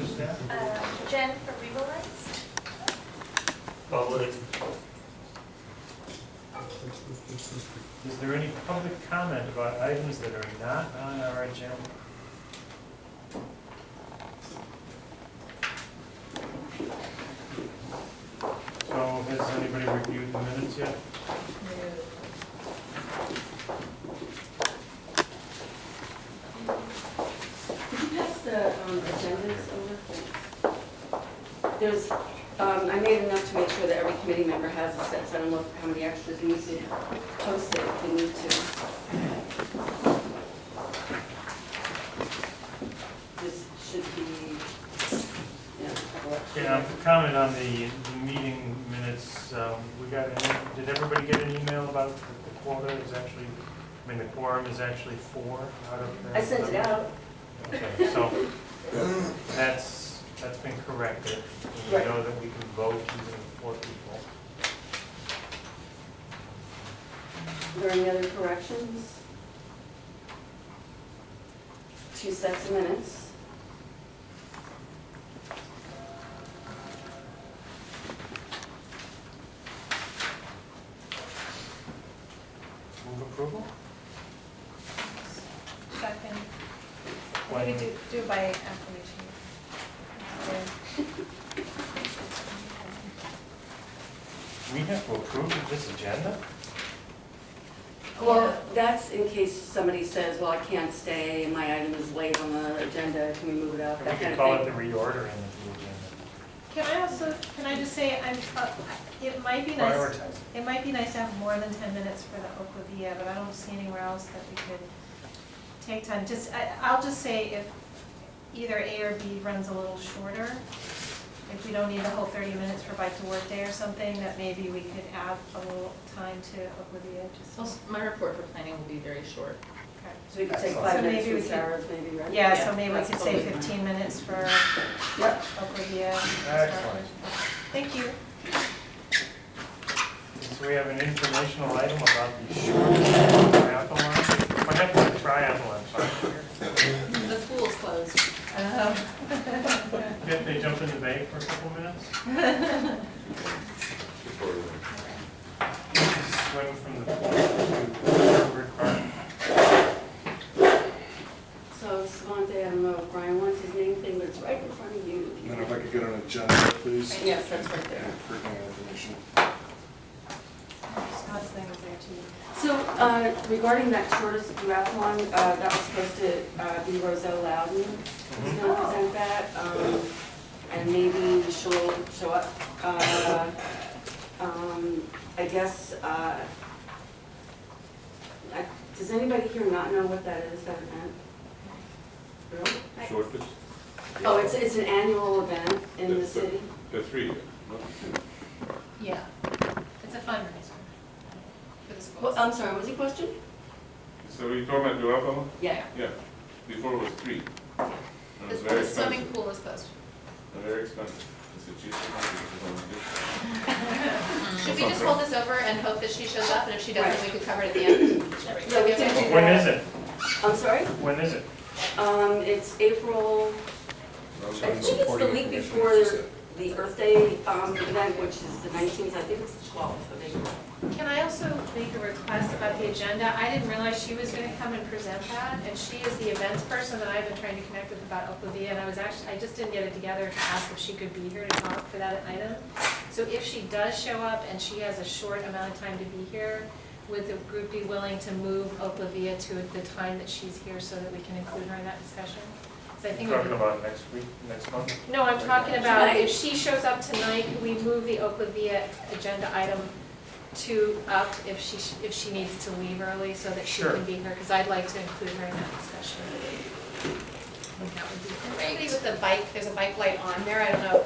of staff? Jen for Regal Lights. Public. Is there any public comment about items that are not on our agenda? So has anybody reviewed the minutes yet? Could you pass the agendas over? There's, I made enough to make sure that every committee member has a set, so I don't know how many extras we need to post it if we need to. This should be, Yeah, comment on the meeting minutes. We got, did everybody get an email about the quota is actually, I mean, the quorum is actually 4 out of the. I sent it out. Okay, so that's been corrected. We Right. know that we can vote even with 4 people. Are there any other corrections? 2 sets of minutes. Move approval? Second. I When- think we do it by acclamation. We have to approve this agenda? Well, that's in case somebody says, well, I can't stay, my item is late on the agenda, can we move it up, We that kind can of call it thing. the reordering of the agenda. Can I just say, it might be nice, Prioritize. it might be nice to have more than 10 minutes for the Oakwood VIA, but I don't see anywhere else that we could take time. I'll just say if either A or B runs a little shorter, if we don't need the whole 30 minutes for Bike to Work Day or something, that maybe we could add a little time to Oakwood VIA, just. Well, my report for planning will be very short. Okay. So we could take Excellent. 5 So minutes maybe we for could- Sarah's maybe, right? Yeah, Yeah, so maybe we that's could say totally fine. 15 minutes for Yep. Oakwood VIA. Excellent. Thank you. So we have an informational item about the short triathlon. What happened to the triathlon? Sorry. The pool's closed. They jumped in the bay for a couple minutes? Swim from the pool to Harvard Park. So Savante, I don't know if Brian wants his name thing, but it's right in front of you. And then if I could get an agenda, please. Yes, that's right there. Pertinent information. Scott's thing is there too. So regarding that shortest duathlon, that was supposed to be Roselle Loudon who's going to present that. And maybe she'll show up. I guess, does anybody here not know what that is, that event? Really? Shortest? Oh, it's an annual event in the city? The 3, not Yeah, it's a fundraiser for the schools. Well, I'm sorry, what was your question? So you talking about duathlon? Yeah. Yeah, before it was 3. And The it's very the swimming expensive. pool is closed. Very expensive. It's the cheapest one because Should we just hold this over and hope that she shows up, and if she doesn't, we could cover it at the end? Yeah, we can do When that. is it? I'm sorry? When is it? It's April, I think it's the week before the Earth Day event, which is the 19th, I think it's the 12th of April. Can I also make a request about the agenda? I didn't realize she was going to come and present that, and she is the events person that I've been trying to connect with about Oakwood VIA, and I just didn't get it together to ask if she could be here to talk for that item. So if she does show up and she has a short amount of time to be here, would the group be willing to move Oakwood VIA to the time that she's here so that we can include her in that discussion? 'Cause I think it would Talking be- about next week, next month? No, I'm talking about Tonight. if she shows up tonight, can we move the Oakwood VIA agenda item up if she needs to leave early so that she Sure. can be here? Because I'd like to include her in that discussion. I think that would be Somebody great. with a bike, there's a bike light on there, I don't know.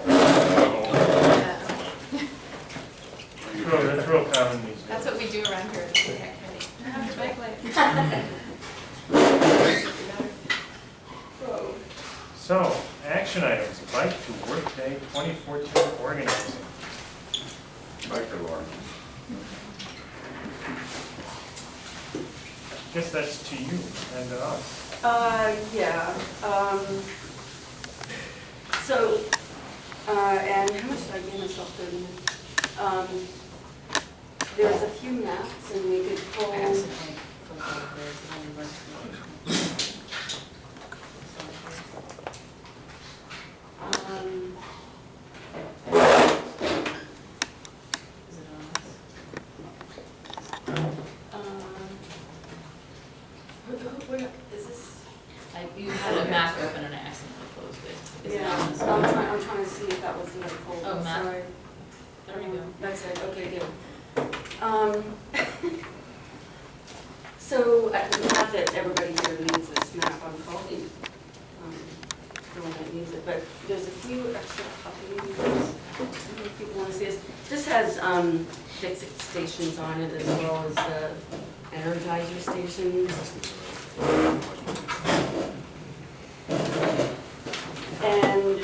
That's real common these days. That's what we do around here at the Tech Committee. I have the bike light. So, action items, Bike to Work Day 2014 organizing. Bike alarm. Guess that's to you and to us. Yeah. And how much did I give myself, 30 minutes? There's a few maps and we could pull. I accidentally clicked on there, it's only one page. Is it on Where, is this? You had a map open and I accidentally closed it. Is it Yeah, on this so I'm one? trying to see if that was the other folder. Oh, map. Sorry. There we go. That's it, okay, good. So, not that everybody here needs this map, I'm calling, the one that needs it, but there's a few extra copies, if people want to see this. This has, fixed stations on it as well as the Energizer stations. And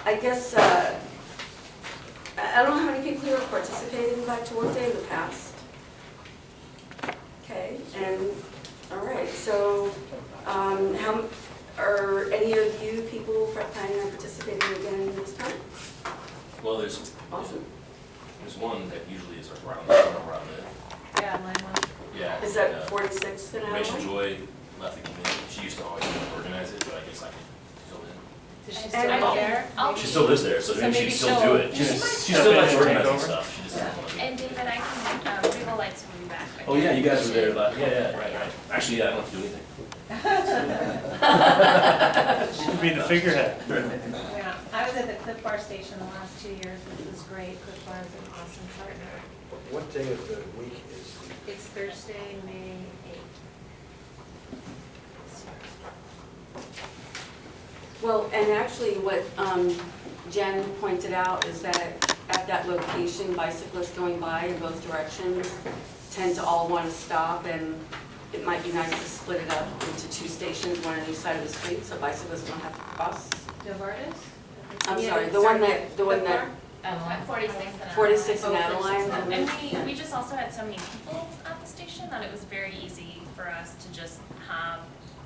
I guess, I don't know how many people here have participated in Bike to Work Day in the past. Okay, and, all right, so, how, are any of you people planning on participating again this time? Well, there's Awesome. one that usually is around it. Yeah, mine was. Yeah. Is that 46 an hour? Rachel Joy left the committee. She used to always organize it, but I guess I can fill in. Does she And still I'll- live there? She still lives there, so So maybe maybe she'd still do it. she'll- She still likes Take organizing over. stuff. She just doesn't want to. And David, I can, Regal Lights will be back. Oh, yeah, you guys were there, yeah, right. Actually, yeah, I don't have to do anything. She could be the figurehead. Yeah, I was at the Cliff Bar station the last 2 years, which was great. Cliff Bar is an awesome partner. What day of the week is It's Thursday, May 8th. Well, and actually what Jen pointed out is that at that location, bicyclists going by in both directions tend to all want to stop, and it might be nice to split it up into 2 stations, one on each side of the street, so bicyclists don't have to cross. Novartis? I'm Yeah, sorry, the one that, Cliff Bar? Adeline. 46 and 46 in Oh, Adeline. And we just also had so many people at the station that it was very easy for us to just have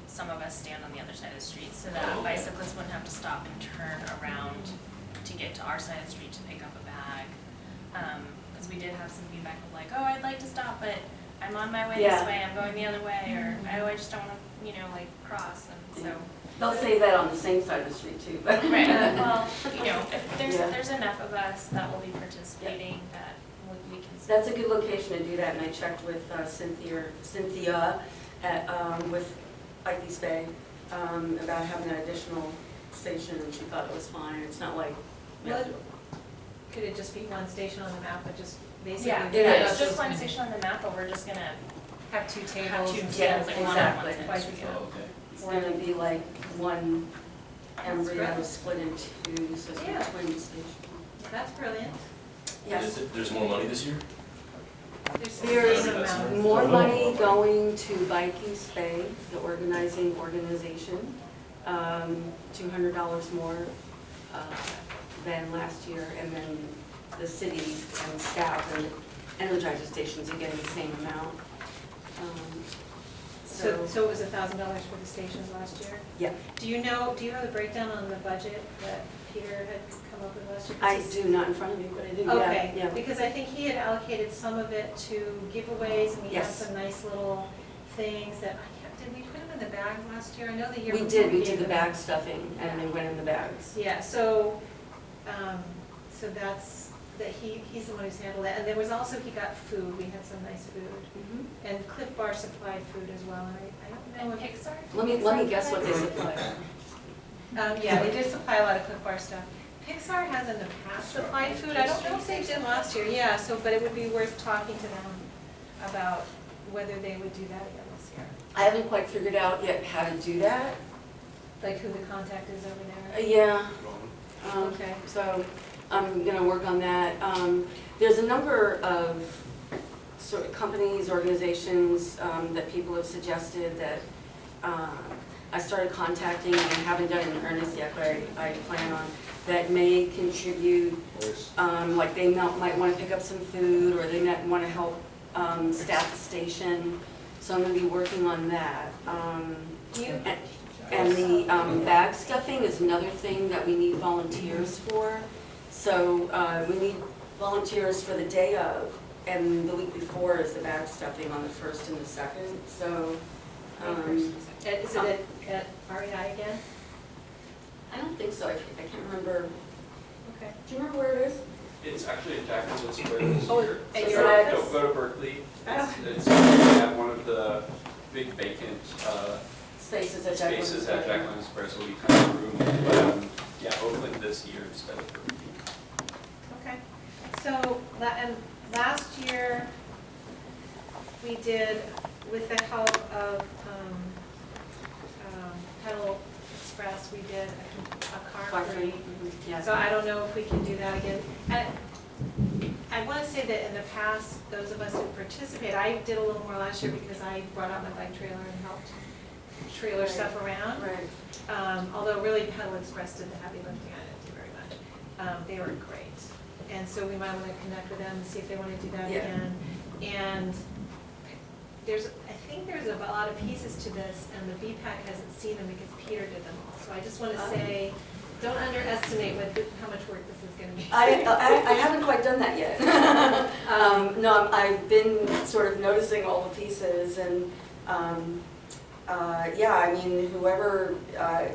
some of us stand on the other side of the street so that bicyclists wouldn't have to stop and turn around to get to our side of the street to pick up a bag. Because we did have some feedback of like, oh, I'd like to stop, but I'm on my way this Yeah. way, I'm going the other way, or oh, I just don't want to, like cross, and so. They'll say that on the same side of the street too, but. Right, well, if Yeah. there's enough of us that will be participating, that we can. That's a good location to do that, and I checked with Cynthia at, with Bike East Bay, about having an additional station, and she thought it was fine. It's not like. Well, could it just be one station on the map, but just basically? Yeah, It is. it's just one station on the map, but we're just gonna Have 2 have tables. 2 and tables, stuff. like one on one exactly. Twice side. a week. Oh, okay. It's gonna be like one embryo great. split in 2, so it's Yeah. a twin station. That's brilliant. Yes. There's more money this year? There's some amount. more money going to Bike East Bay, the organizing organization, $200 more than last year, and then the city and staff and Energizer stations are getting the same amount. So it was $1,000 for the stations last year? Yeah. Do you have the breakdown on the budget that Peter had come up with last year? I do, not in front of me, but I do, yeah, Okay, yeah. because I think he had allocated some of it to giveaways, and we had Yes. some nice little things that, did we put them in the bag last year? I know the year We before did gave the them- bag stuffing, and they went in the bags. Yeah, so that's, he's the one who's handled that, and there was also, he got food, we had some nice food. Mhm. And Cliff Bar supplied food as well, and I don't know And if. Pixar? Let me guess what they supplied. Yeah, they did supply a lot of Cliff Bar stuff. Pixar has in the past supplied food, I don't know if they did last year, yeah, so, but it would be worth talking to them about whether they would do that again this year. I haven't quite figured out yet how to do that. Like who the contact is over there. Yeah. Okay. So I'm gonna work on that. There's a number of sort of companies, organizations that people have suggested that I started contacting, and haven't done it in earnest yet, but I plan on, that may contribute, like they might want to pick up some food, or they might want to help staff the station. So I'm gonna be working on that. And the bag stuffing is another thing that we need volunteers for. So we need volunteers for the day of, and the week before is the bag stuffing on the 1st and the 2nd, so. Is it at REI again? I don't think so, I can't remember. Okay. Do you remember where it is? It's actually in Jacksonville Square this Oh, year. at So your don't- office? Don't go to Berkeley. Oh. It's, we have one of the big vacant Spaces at Jack spaces London at Square. Jack London Square, so we kind of room. But yeah, Oakland this year instead of Berkeley. Okay, so, and last year, we did, with the help of Pedal Express, we did a car free. Yeah. So I don't know if we can do that again. And I want to say that in the past, those of us who participate, I did a little more last year because I brought out my bike trailer and helped trailer stuff around. Right. Although really Pedal Express did the heavy lifting, I didn't do very much. They were great. And so we might want to connect with them and see if they want to do that Yeah. again. And I think there's a lot of pieces to this, and the BPAC hasn't seen them because Peter did them all. So I just want to say, don't underestimate how much work this is going to be. I haven't quite done that yet. No, I've been sort of noticing all the pieces, and yeah, I mean, whoever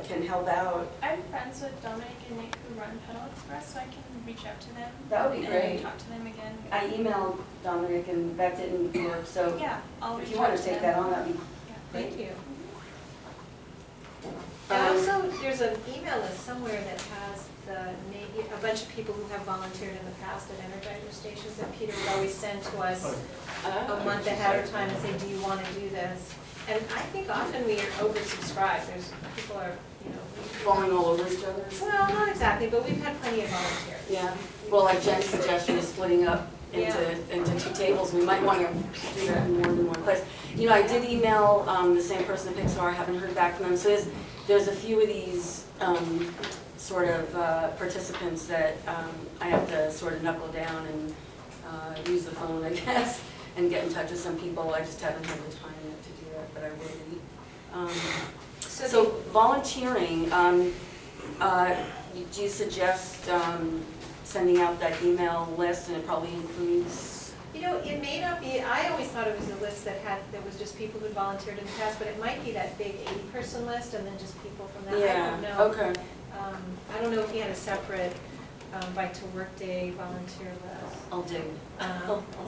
can help out. I'm friends with Dominic and Nick who run Pedal Express, so I can reach out to them. That would be great. And talk to them again. I emailed Dominic and that didn't work, so Yeah, I'll if reach you out want to to take them. that on, that'd be Yeah. Thank great. you. And also, there's an email list somewhere that has a bunch of people who have volunteered in the past at Energizer stations that Peter would always send to us a month ahead of time and say, do you want to do this? And I think often we are oversubscribed. People are, Falling all over each other. well, not exactly, but we've had plenty of volunteers. Yeah, well, like Jen's suggestion is splitting up Yeah. into 2 tables, we might want to do that in more than one place. I did email the same person at Pixar, haven't heard back from them, so there's a few of these sort of participants that I have to sort of knuckle down and use the phone, I guess, and get in touch with some people. I just haven't had the time yet to do that, but I will be. So volunteering, do you suggest sending out that email list, and it probably includes? It may not be, I always thought it was a list that was just people who volunteered in the past, but it might be that big 80-person list and then just people from that. I don't know. Okay. I don't know if he had a separate Bike to Work Day volunteer list. I'll dig.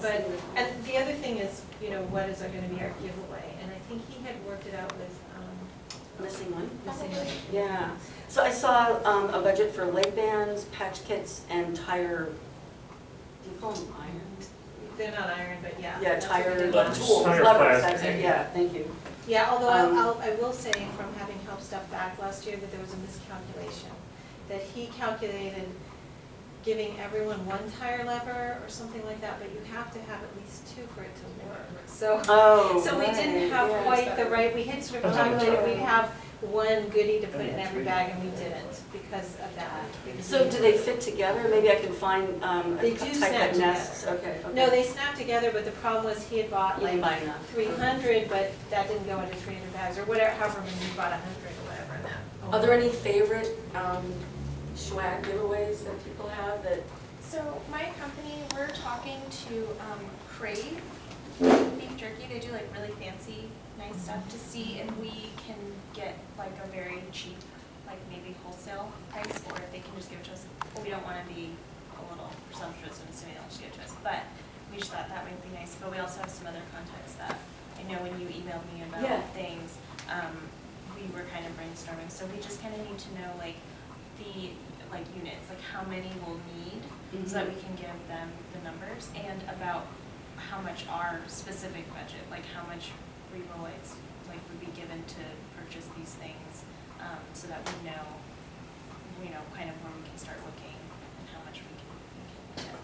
But, and the other thing is, what is going to be our giveaway? And I think he had worked it out with Missing one? Missing Link. Yeah. So I saw a budget for leg bands, patch kits, and tire, do you call them iron? They're not iron, but yeah. Yeah, that's what we tire did levers. last tools, Tire levers, plastic. that's it, yeah, thank you. Yeah, although Um, I will say from having helped stuff back last year that there was a miscalculation. That he calculated giving everyone 1 tire lever or something like that, but you have to have at least 2 for it to work. So we didn't have yeah. quite the right, we had sort of calculated we'd have 1 goodie to put in every bag, and we didn't because of that. because So we- do they fit together? Maybe I can find They a do type snap that together. nests, okay. No, they snapped together, but the problem was he had bought You didn't like buy enough. 300, but that didn't go into 300 bags, or whatever, however many you bought 100 or whatever in that. Are there any favorite swag giveaways that people have that? So my company, we're talking to Crave Beef Jerky. They do like really fancy, nice stuff to see if we can get like a very cheap, like maybe wholesale price, or if they can just give it to us. We don't want to be a little presumptuous and assuming they'll just give it to us, but we just thought that might be nice. But we also have some other contacts that I know when you emailed me about Yeah. things, we were kind of brainstorming. So we just kind of need to know like the units, like how many we'll need, so that we can give them the numbers, and about how much our specific budget, like how much Revoids would be given to purchase these things, so that we know kind of where we can start looking and how much we can get.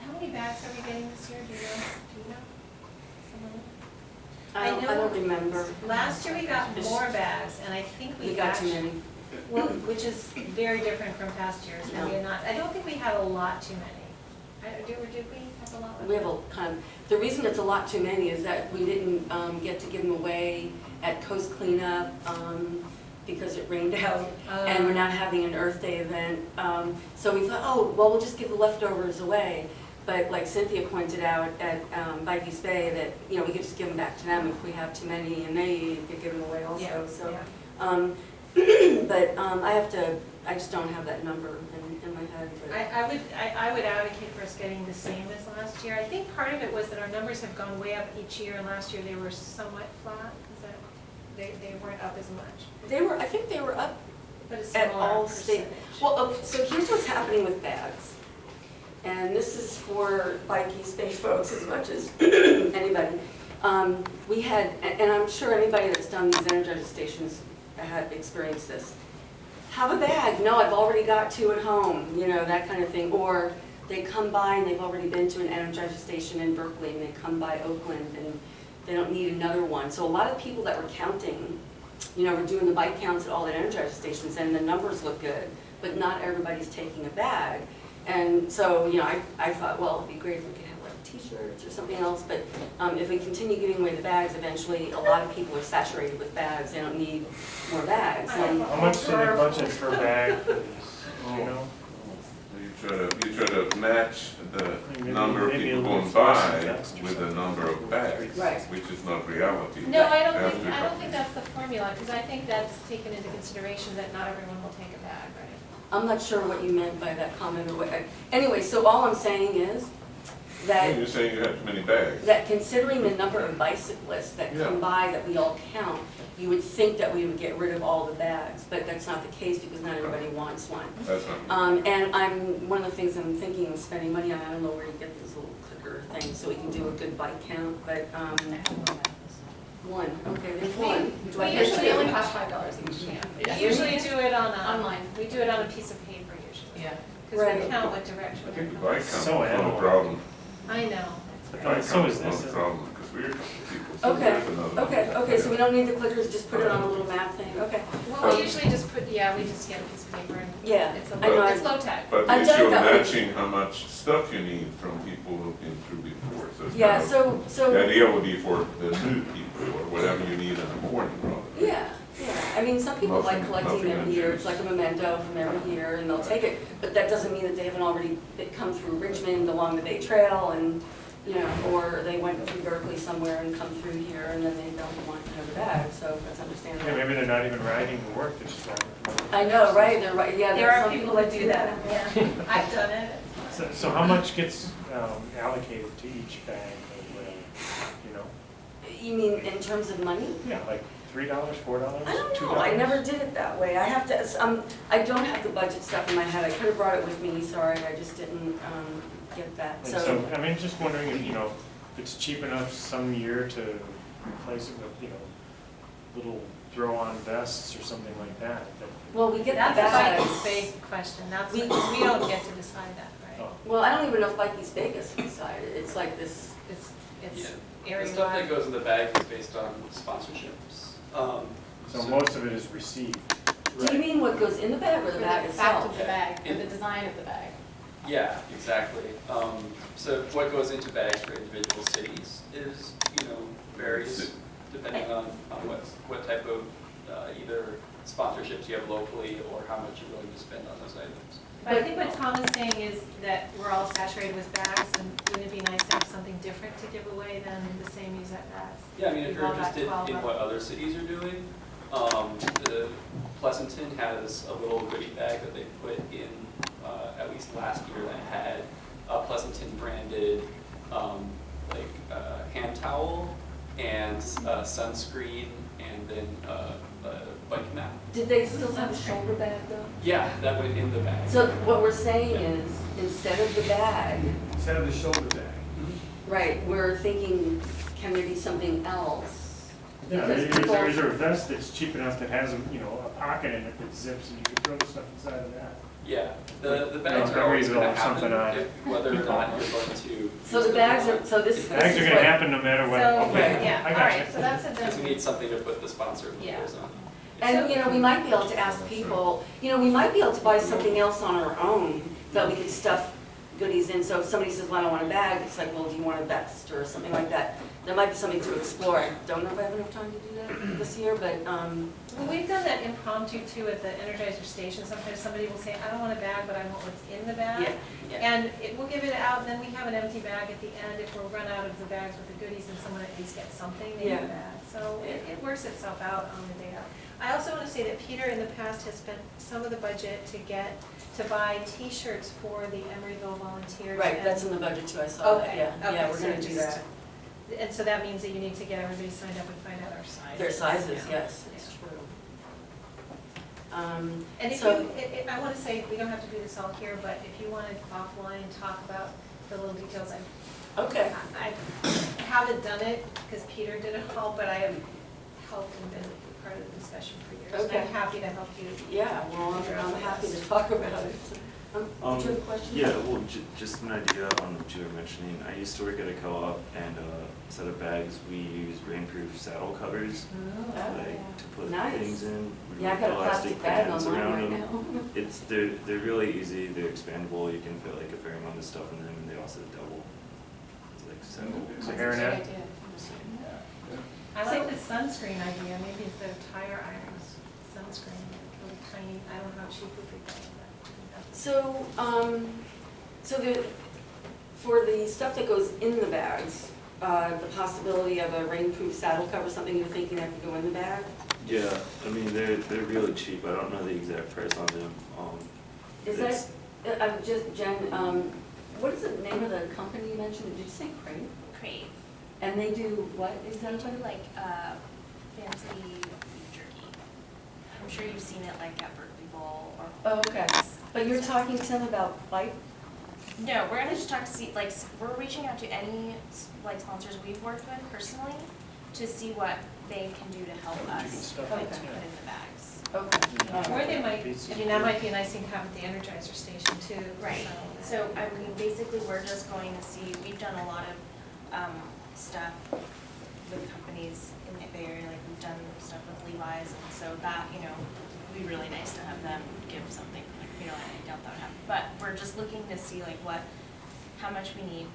How many bags are we getting this year, do you know? Someone? I don't remember. Last year we got more bags, and I think We got too many. Well, which is very different from past years, where we had not, I don't think we had a lot too many. Did we have a lot? We have a kind of, the reason it's a lot too many is that we didn't get to give them away at coast cleanup. because it rained out and we're not having an Earth Day event. So we thought, oh, well, we'll just give the leftovers away. But like Cynthia pointed out at Bike East Bay that, you know, we could just give them back to them if we have too many, and they could give them away also. Yeah, So, yeah. but I just don't have that number in my head. But. I would advocate for us getting the same as last year. I think part of it was that our numbers have gone way up each year, and last year they were somewhat flat, because they weren't up as much. I think they were up But it's at smaller all state. percentage. Well, so here's what's happening with bags. And this is for Bike East Bay folks as much as anybody. We had, and I'm sure anybody that's done these Energizer stations had experienced this. Have a bag. No, I've already got 2 at home, you know, that kind of thing. Or they come by and they've already been to an Energizer station in Berkeley, and they come by Oakland and they don't need another one. So a lot of people that were counting, you know, we're doing the bike counts at all the Energizer stations, and the numbers look good, but not everybody's taking a bag. And so, you know, I thought, well, it'd be great if we could have like t-shirts or something else, but if we continue giving away the bags, eventually a lot of people are saturated with bags, they don't need more bags. How much did they budget for a bag for these, you know? You try to match the Maybe- number of maybe a people little going fluorescent by vest or with the something. number of bags, Right. which is not reality. No, I don't After- think that's the formula, because I think that's taken into consideration that not everyone will take a bag, right? I'm not sure what you meant by that comment or what, anyway, so all I'm saying is that You're saying you have too many bags. that considering the number of bicyclists that come Yeah. by that we all count, you would think that we would get rid of all the bags, but that's not the case because not everybody wants one. That's not. And one of the things I'm thinking of spending money on, I don't know where you get these little clicker things so we can do a good bike count, but, one, okay, there's one. Do I We get usually two? only cost $5 each, yeah. We usually do it on a. Online. We do it on a piece of paper usually. Yeah. Because we Right. count what direction I we're think the going. bike count is So not a animal. problem. I know. The Oh, bike so count is is not this, a isn't it? problem, because we're a couple of people. So Okay, there's another- okay, so we don't need the clickers, just put it on a little map thing, okay. Well, we usually just put, yeah, we just get a piece of paper and. Yeah, It's I know. it's low tech. But the I've done issue it of that way. matching how much stuff you need from people who've been through before, so it's Yeah, kind of, so, the idea would be for the new people, or whatever you need in the morning, probably. yeah, I mean, some people like Nothing- collecting nothing every year, unused. it's like a memento from every year, and they'll take it, but that doesn't mean that they haven't already come through Richmond along the Bay Trail, and, you know, or they went through Berkeley somewhere and come through here, and then they don't want another bag, so that's Yeah, understandable. maybe they're not even riding to work, they're just driving. I know, right, they're right, yeah, There there's are some people that do that, yeah. I've done it. So how much gets allocated to each bag or whatever, you know? You mean in terms of money? Yeah, like $3, $4, I don't $2? know, I never did it that way. I have to, I don't have the budget stuff in my head. I could have brought it with me, sorry, I just didn't get that, And so. so, I mean, just wondering if, you know, if it's cheap enough some year to replace it with, you know, little throw-on vests or something like that. Well, we get the That's a bags. Bike East Bay question, that's, We- we don't get to decide that, right? Oh. Well, I don't even know if Bike East Bay gets decided. It's like this, It's, Yeah. it's The area stuff that wide. goes in the bag is based on sponsorships. So most of it is received. do you mean what goes in the bag or the bag For the fact itself? of the bag, for In- the design of the bag. Yeah, exactly. So what goes into bags for individual cities is, you know, varies depending on what type of either sponsorships you have locally or how much you're willing to spend on those items. But I think what Tom is saying is that we're all saturated with bags, and wouldn't it be nice to have something different to give away than the same use-up bags? Yeah, I mean, if We've you're all got interested 12 in of what them. other cities are doing, the Pleasanton has a little goodie bag that they put in, at least last year, that had a Pleasanton branded, hand towel and sunscreen and then a bike mat. Did they still have a shoulder bag though? Yeah, that went in the bag. So what we're saying is, instead of the bag, Instead of the shoulder bag. right, we're thinking, can there be something else? Yeah, Because is people- there a vest that's cheap enough that has, you know, a pocket in it that zips and you can throw stuff inside of that? Yeah, the bags No, are always Emeryville gonna or something happen, on- whether or not you're going to. So the bags are, so this is Bags are gonna what- happen no matter what. So, Okay, yeah, I all got right, you. so that's a Because we done. need something to put the sponsor Yeah. logos on. And, you know, we might be able to ask people, you know, we might be able to buy something else on our own that we could stuff goodies in. So if somebody says, well, I don't want a bag, it's like, well, do you want a vest or something like that? There might be something to explore. I don't know if I have enough time to do that this year, but, Well, we've done that impromptu too at the Energizer station. Sometimes somebody will say, I don't want a bag, but I want what's in the bag. yeah, yeah. And we'll give it out, and then we have an empty bag at the end if we're run out of the bags with the goodies and someone at least gets something in Yeah. the bag. So it works itself out on the day out. I also want to say that Peter in the past has spent some of the budget to buy T-shirts for the Emeryville volunteers. Right, and- that's in the budget too, I saw that, Okay, yeah. okay, Yeah, we're so gonna do just- that. And so that means that you need to get everybody signed up and find out our sizes. Their sizes, Yeah. yes, it's Yeah. true. And if So- you, I want to say, we don't have to do this all here, but if you want to offline talk about the little details, Okay, I haven't done it because Peter did it all, but I have helped and been part of the discussion for years. And Okay. I'm happy to help you. yeah, well, I'm happy to talk about it. Did you have a question? Yeah, well, just an idea on what you were mentioning. I used to work at a co-op, and instead of bags, we use rainproof saddle covers, like to put Nice. things in. We Yeah, I put got a plastic bag bands on mine around right them. now. They're really easy. They're expandable. You can fit like a fair amount of stuff in them, and they also double. It's like saddle. It's a hairnet. I like the sunscreen idea, maybe instead of tire irons, sunscreen, really tiny, I don't know how cheap would be, but that's. So, for the stuff that goes in the bags, the possibility of a rainproof saddle cover, something you're thinking that could go in the bag? Yeah, I mean they're really cheap. I don't know the exact price on them. Is It's- that, Jen, what is the name of the company you mentioned? Did you say Crave? Crave. And they do what They exactly? do like fancy beef jerky. I'm sure you've seen it like at Berkeley Bowl or. Oh, okay. But you're talking to them about bike? No, we're gonna just talk to see, like, we're reaching out to any, like, sponsors we've worked with personally to see what they can do to help us put Okay. in the bags. Okay. Or they might, I mean, that might be a nice thing to have at the Energizer station too. Right, so, I mean, basically, we're just going to see, we've done a lot of, stuff with companies in the Bay Area, like, we've done stuff with Levi's, and so that, you know, would be really nice to have them give something, like, you know, I doubt that would happen, but we're just looking to see, like, how much we need,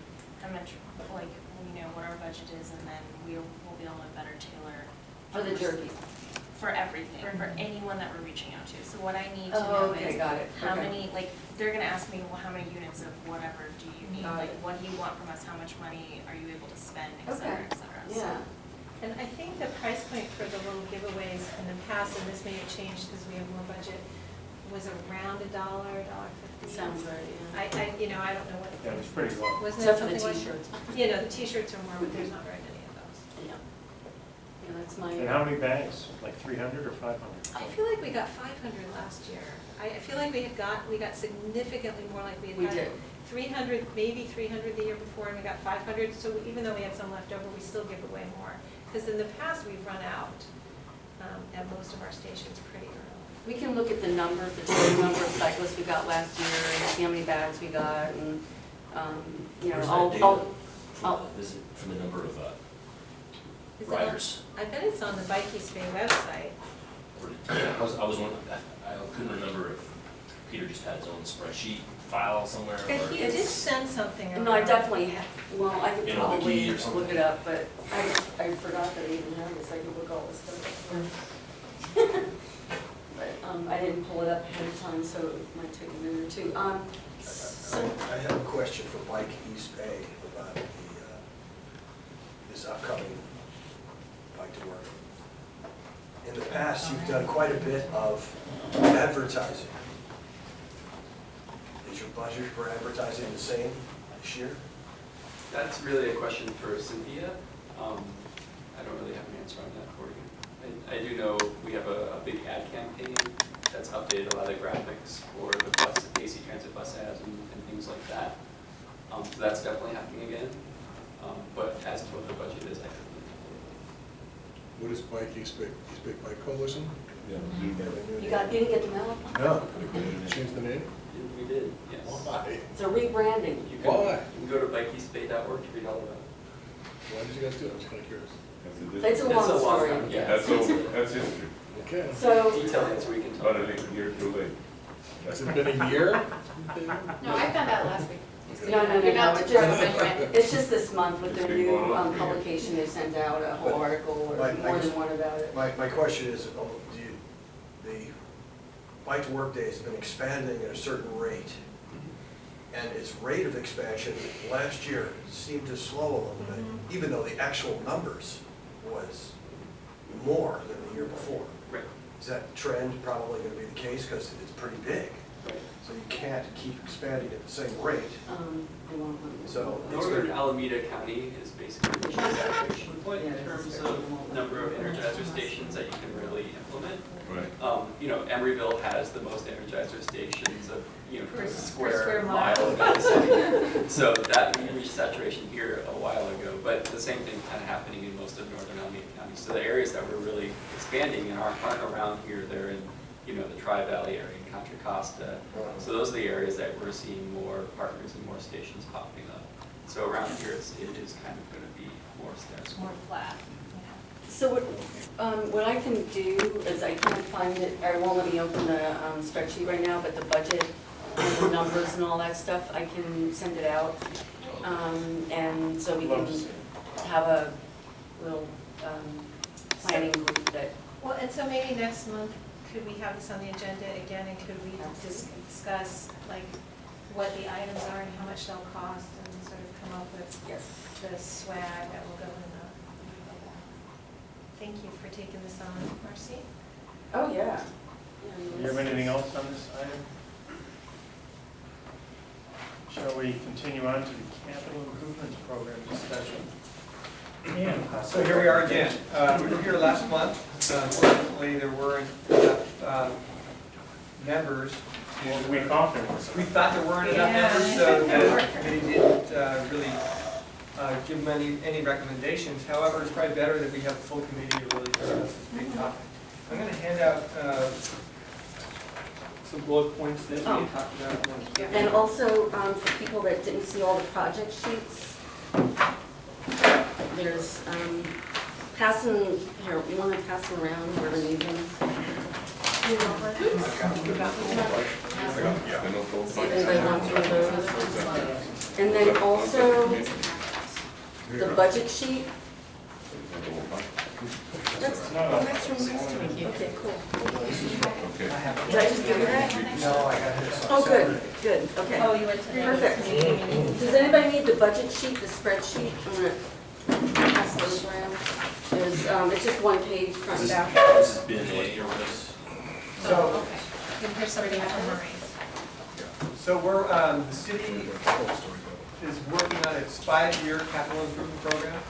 how much, like, you know, what our budget is, and then we'll be able to better tailor. For the jerky? For everything, for anyone that we're reaching out to, so what I need to know Okay, is got it. how Okay. many, like, they're gonna ask me, well, how many units of whatever do you need? Got Like, it. what do you want from us, how much money are you able to spend, et cetera, Okay. et cetera. So- Yeah. And I think the price point for the little giveaways in the past, and this may have changed because we have more budget, was around $1.50. Sounds right, yeah. I don't know what. Yeah, it was pretty low. Wasn't it Except for the something like? t-shirts. The t-shirts are more, but there's not very many of those. Yeah. Yeah, that's my. And how many bags? Like 300 or 500? I feel like we got 500 last year. I feel like we got significantly more, like we had We got did. 300, maybe 300 the year before, and we got 500. So even though we had some left over, we still give away more. Because in the past, we've run out at most of our stations pretty early. We can look at the numbers, the total number of cyclists we got last year, and see how many bags we got, and, Where's that I'll, data I'll, Is it from the number of Is it on- riders? I bet it's on the Bike East Bay website. I was wondering, I couldn't remember if Peter just had his own spreadsheet file somewhere or. And he did send something around. no, I definitely have, well, I could In a wiki probably or look something. it up, but I forgot that I even had this, I could look all this stuff up. But, I didn't pull it up ahead of time, so it might take a minute or two. I have a question for Bike East Bay about this upcoming Bike to Work. In the past, you've done quite a bit of advertising. Is your budget for advertising the same this year? That's really a question for Cynthia. I don't really have an answer on that for you. I do know we have a big ad campaign that's updated a lot of graphics for the bus, AC Transit bus ads and things like that. So that's definitely happening again. But as to what the budget is, I couldn't. What is Bike East Big Bike Coalition? You didn't get the memo? No, change the name? We did, yes. Why? It's a rebranding. You Why? can go to bikeeastbay.org to read all about it. Why did you guys do it? I'm just kind of curious. It's a long story. Yeah. That's history. Okay. So, Detailed answer we can Oh, talk they think you're too late. Has it been a year? No, I found out last week. No, You're not it's department, just, right? it's just this month with their Just new keep going on. publication, they sent out a whole article or But I more guess- than one about it. My question is, the Bike to Work Day has been expanding at a certain rate. And its rate of expansion last year seemed to slow a little bit, even though the actual numbers was more than the year before. Right. Is that trend probably going to be the case because it's pretty big? So you can't keep expanding at the same rate. They won't let me- So- Northern Alameda County is basically the saturation point in Yeah, terms this is of very- number of Energizer stations that you can really implement. Right. You know, Emeryville has the most Energizer stations of, you know, Per square square mile mile. of the city. So that, we reached saturation here a while ago, but the same thing kind of happening in most of Northern Alameda County. So the areas that we're really expanding and aren't around here, they're in, you know, the Tri-Valley area in Contra Costa. So those are the areas that we're seeing more partners and more stations popping up. So around here, it is kind of going to be more status quo. More flat. So what I can do is I can't find it, I won't let me open the spreadsheet right now, but the budget and the numbers and all that stuff, I can send it out. And so we can Love to see it. have a little planning group that, Well, and so maybe next month, could we have this on the agenda again, and could we discuss, like, what the items are and how much they'll cost, and sort of come up with yes. the swag that will go in the. Thank you for taking this on, Marcy. Oh, yeah. Do you have anything else on this item? Shall we continue on to the capital improvements program discussion? So here we are again. We were here last month. Unfortunately, there weren't enough members. We thought there was. We thought there weren't enough Yeah. members, so the committee didn't really give them any recommendations. However, it's probably better that we have a full committee to really discuss this big topic. I'm going to hand out some bullet points that we had talked about. And also, for people that didn't see all the project sheets, there's, passing, here, you want to pass them around, whoever needs them? I know both See if sides. anybody wants one of those. And then also, the budget sheet. That's from last time. Okay, cool. Okay. Did I just give you that? No, I got this. Oh, good, okay. Oh, you went to the. Perfect. Does anybody need the budget sheet, the spreadsheet? I'm gonna pass those around. There's, it's just one page front and back. This is bin A or what is? So, And here's somebody from Maurice. so we're, the city is working on its 5-year capital improvement program.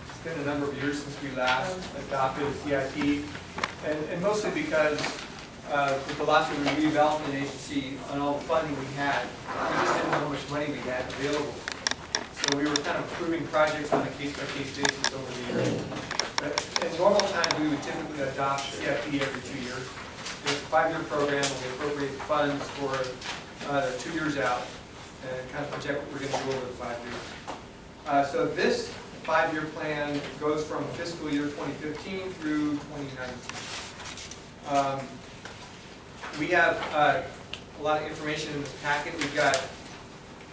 It's been a number of years since we last adopted a CIP, and mostly because with the loss of the redevelopment agency on all the funding we had, we just didn't know how much money we had available. So we were kind of approving projects on a case-by-case basis over the years. But in normal times, we would typically adopt CIP every 2 years. It's a 5-year program, and we appropriate funds for 2 years out and kind of project what we're going to do over the 5 years. So this 5-year plan goes from fiscal year 2015 through 2019. We have a lot of information in this packet.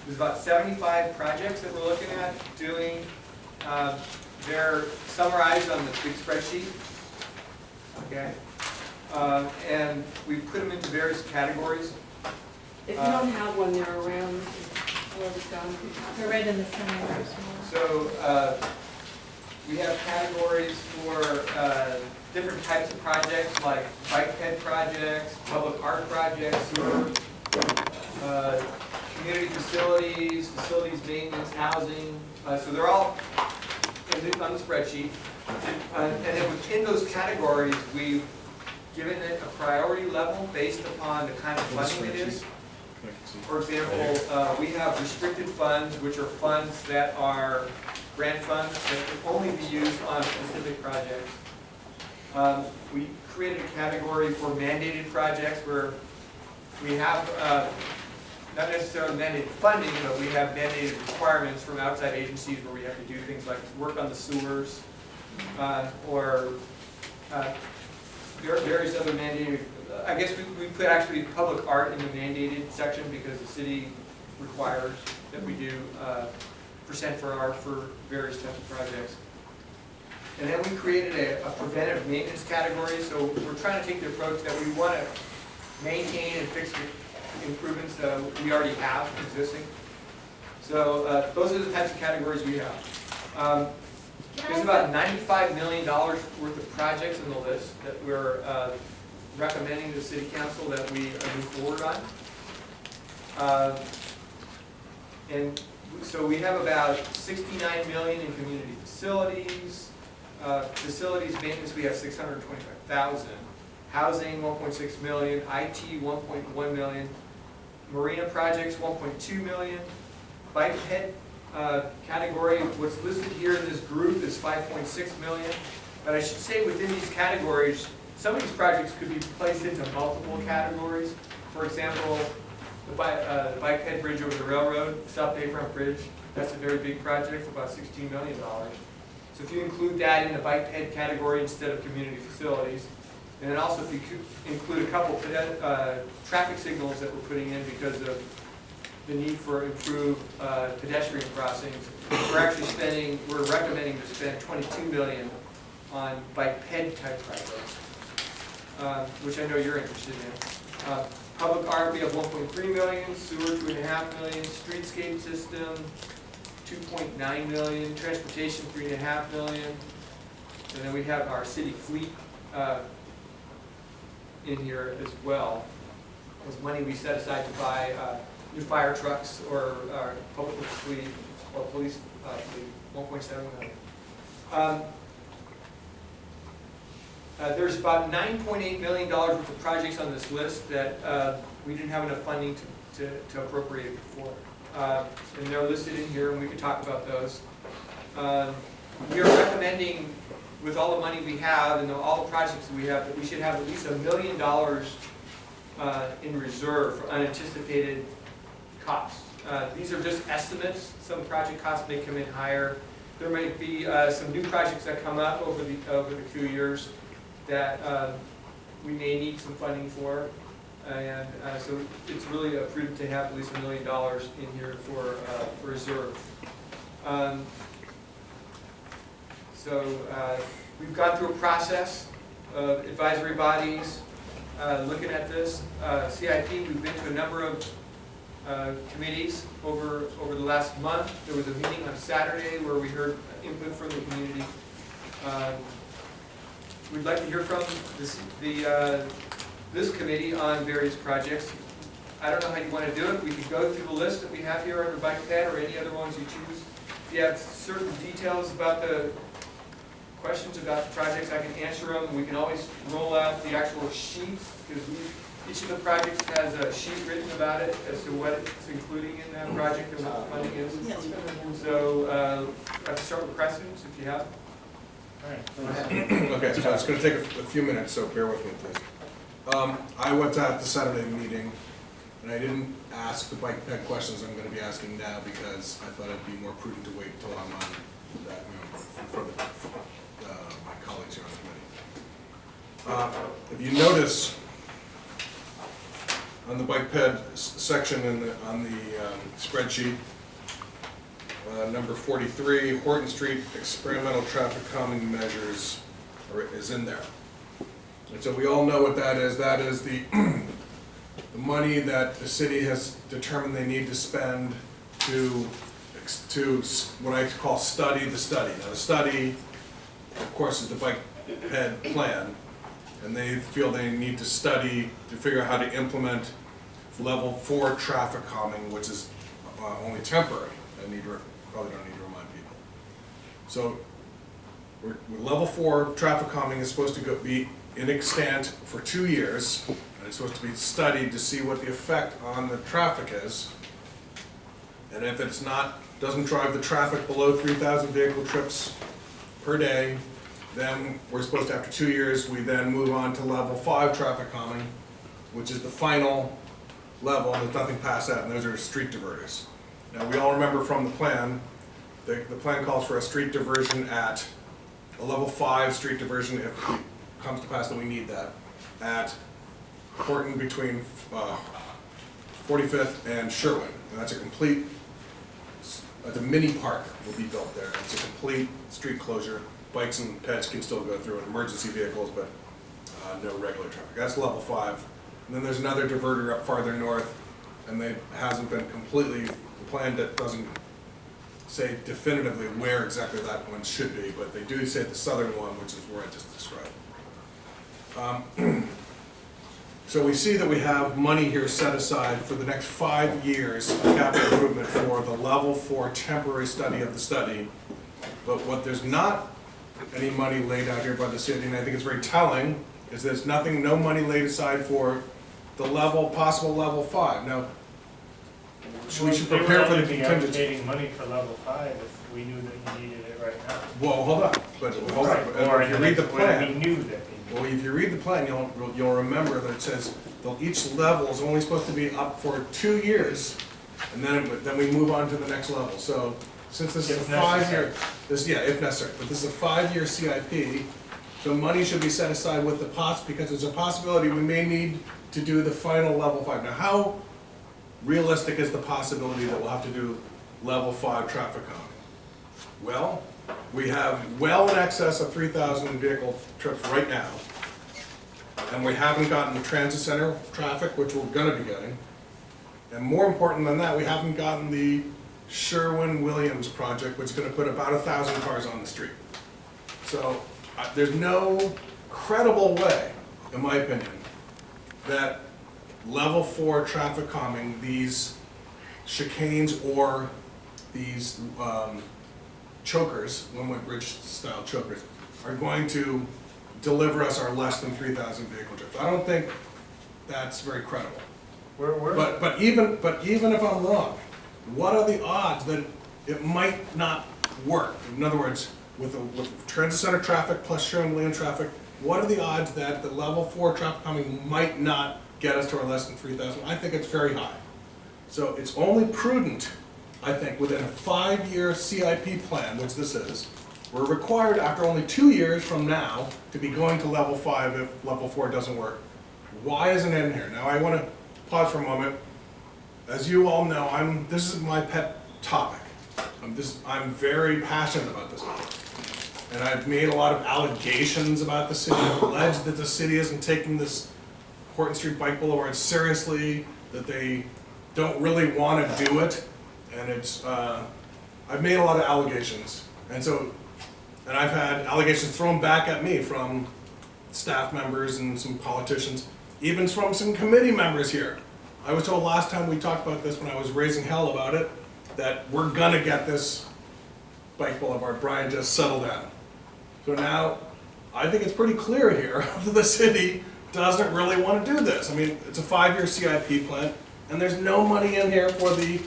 There's about 75 projects that we're looking at doing. They're summarized on the big spreadsheet. Okay. And we put them into various categories. If you don't have one, they're around, where it's gone. They're right in the center. So we have categories for different types of projects, like bike ped projects, public art projects, sewer, community facilities, facilities maintenance, housing. So they're all on the spreadsheet. And then within those categories, we've given it a priority level based upon the kind of funding it is. For example, we have restricted funds, which are funds that are grant funds that can only be used on specific projects. We created a category for mandated projects where we have not necessarily mandated funding, but we have mandated requirements from outside agencies where we have to do things like work on the sewers or various other mandated. I guess we put actually public art in the mandated section because the city requires that we do percent for various types of projects. And then we created a preventive maintenance category, so we're trying to take the approach that we want to maintain and fix the improvements that we already have existing. So those are the types of categories we have. There's about $95 million worth of projects in the list that we're recommending to the City Council that we move forward on. And so we have about $69 million in community facilities. Facilities maintenance, we have $625,000. Housing, $1.6 million. IT, $1.1 million. Marina projects, $1.2 million. Bike ped category, what's listed here in this group is $5.6 million. But I should say within these categories, some of these projects could be placed into multiple categories. For example, the bike ped bridge over the railroad, South Bayfront Bridge, that's a very big project, about $16 million. So if you include that in the bike ped category instead of community facilities, and then also if you could include a couple traffic signals that we're putting in because of the need for improved pedestrian crossings, we're recommending to spend $22 million on bike ped type projects, which I know you're interested in. Public art, we have $1.3 million, sewer $2.5 million, streetscape system $2.9 million, transportation $3.5 million, and then we have our city fleet in here as well. As money we set aside to buy new fire trucks or public works fleet or police fleet, $1.7 million. There's about $9.8 million worth of projects on this list that we didn't have enough funding to appropriate for. And they're listed in here, and we can talk about those. We are recommending, with all the money we have and all the projects that we have, that we should have at least $1 million in reserve for unanticipated costs. These are just estimates. Some project costs may come in higher. There might be some new projects that come up over the 2 years that we may need some funding for, and so it's really prudent to have at least $1 million in here for reserve. We've gone through a process of advisory bodies looking at this. CIP, we've been to a number of committees over the last month. There was a meeting on Saturday where we heard input from the community. We'd like to hear from this committee on various projects. I don't know how you want to do it. We could go through the list that we have here under bike ped or any other ones you choose. If you have certain details about the questions about the projects, I can answer them. We can always roll out the actual sheets because each of the projects has a sheet written about it as to what it's including in that project and what the funding is. So I have to start with questions if you have. Okay, so it's going to take a few minutes, so bear with me, please. I went to the Saturday meeting, and I didn't ask the bike ped questions I'm going to be asking now because I thought it'd be more prudent to wait until I'm on that, for my colleagues here on the committee. If you notice on the bike ped section on the spreadsheet, number 43, Horton Street experimental traffic calming measures is in there. And so we all know what that is. That is the money that the city has determined they need to spend to what I call study the study. Now the study, of course, is the bike ped plan, and they feel they need to study to figure out how to implement level 4 traffic calming, which is only temporary. Probably don't need to remind people. So level 4 traffic calming is supposed to be in extant for 2 years, and it's supposed to be studied to see what the effect on the traffic is. And if it's doesn't drive the traffic below 3,000 vehicle trips per day, then we're supposed to, after 2 years, we then move on to level 5 traffic calming, which is the final level. There's nothing past that, and those are street diverters. Now, we all remember from the plan, the plan calls for a street diversion at a level 5 street diversion if it comes to pass that we need that, at Horton between 45th and Sherwin. And that's a complete, the mini park will be built there. It's a complete street closure. Bikes and pets can still go through it, emergency vehicles, but no regular traffic. That's level 5. And then there's another diverter up farther north, and it hasn't been completely planned. That doesn't say definitively where exactly that one should be, but they do say the southern one, which is where I just described. So we see that we have money here set aside for the next 5 years of capital improvement for the level 4 temporary study of the study. But what there's not any money laid out here by the city, and I think it's very telling, is there's nothing, no money laid aside for the possible level 5. Now, we should prepare for the contingency. They were allocating money for level 5 if we knew that you needed it right now. Well, hold on, but hold on. Or If you read the plan, we knew that. well, if you read the plan, you'll remember that it says each level is only supposed to be up for 2 years, and then we move on to the next level. So since this is a 5-year, if necessary, but this is a 5-year CIP, so money should be set aside with because there's a possibility we may need to do the final level 5. Now, how realistic is the possibility that we'll have to do level 5 traffic calming? Well, we have well in excess of 3,000 vehicle trips right now, and we haven't gotten the transit center traffic, which we're going to be getting. And more important than that, we haven't gotten the Sherwin-Williams project, which is going to put about 1,000 cars on the street. So there's no credible way, in my opinion, that level 4 traffic calming, these chicanes or these chokers, one-way bridge style chokers, are going to deliver us our less than 3,000 vehicle trips. I don't think that's very credible. But even if I'm wrong, what are the odds that it might not work? In other words, with transit center traffic plus Sherwin-Williams traffic, what are the odds that the level 4 traffic calming might not get us to our less than 3,000? I think it's very high. So it's only prudent, I think, within a 5-year CIP plan, which this is, we're required after only 2 years from now to be going to level 5 if level 4 doesn't work. Why isn't it in here? Now I want to pause for a moment. As you all know, this is my pet topic. I'm very passionate about this topic. And I've made a lot of allegations about the city. I've alleged that the city isn't taking this Horton Street Bike Boulevard seriously, that they don't really want to do it. And I've made a lot of allegations. And I've had allegations thrown back at me from staff members and some politicians, even from some committee members here. I was told last time we talked about this when I was raising hell about it, that we're gonna get this Bike Boulevard. Brian, just settle down. So now, I think it's pretty clear here that the city doesn't really want to do this. I mean, it's a 5-year CIP plan, and there's no money in here for the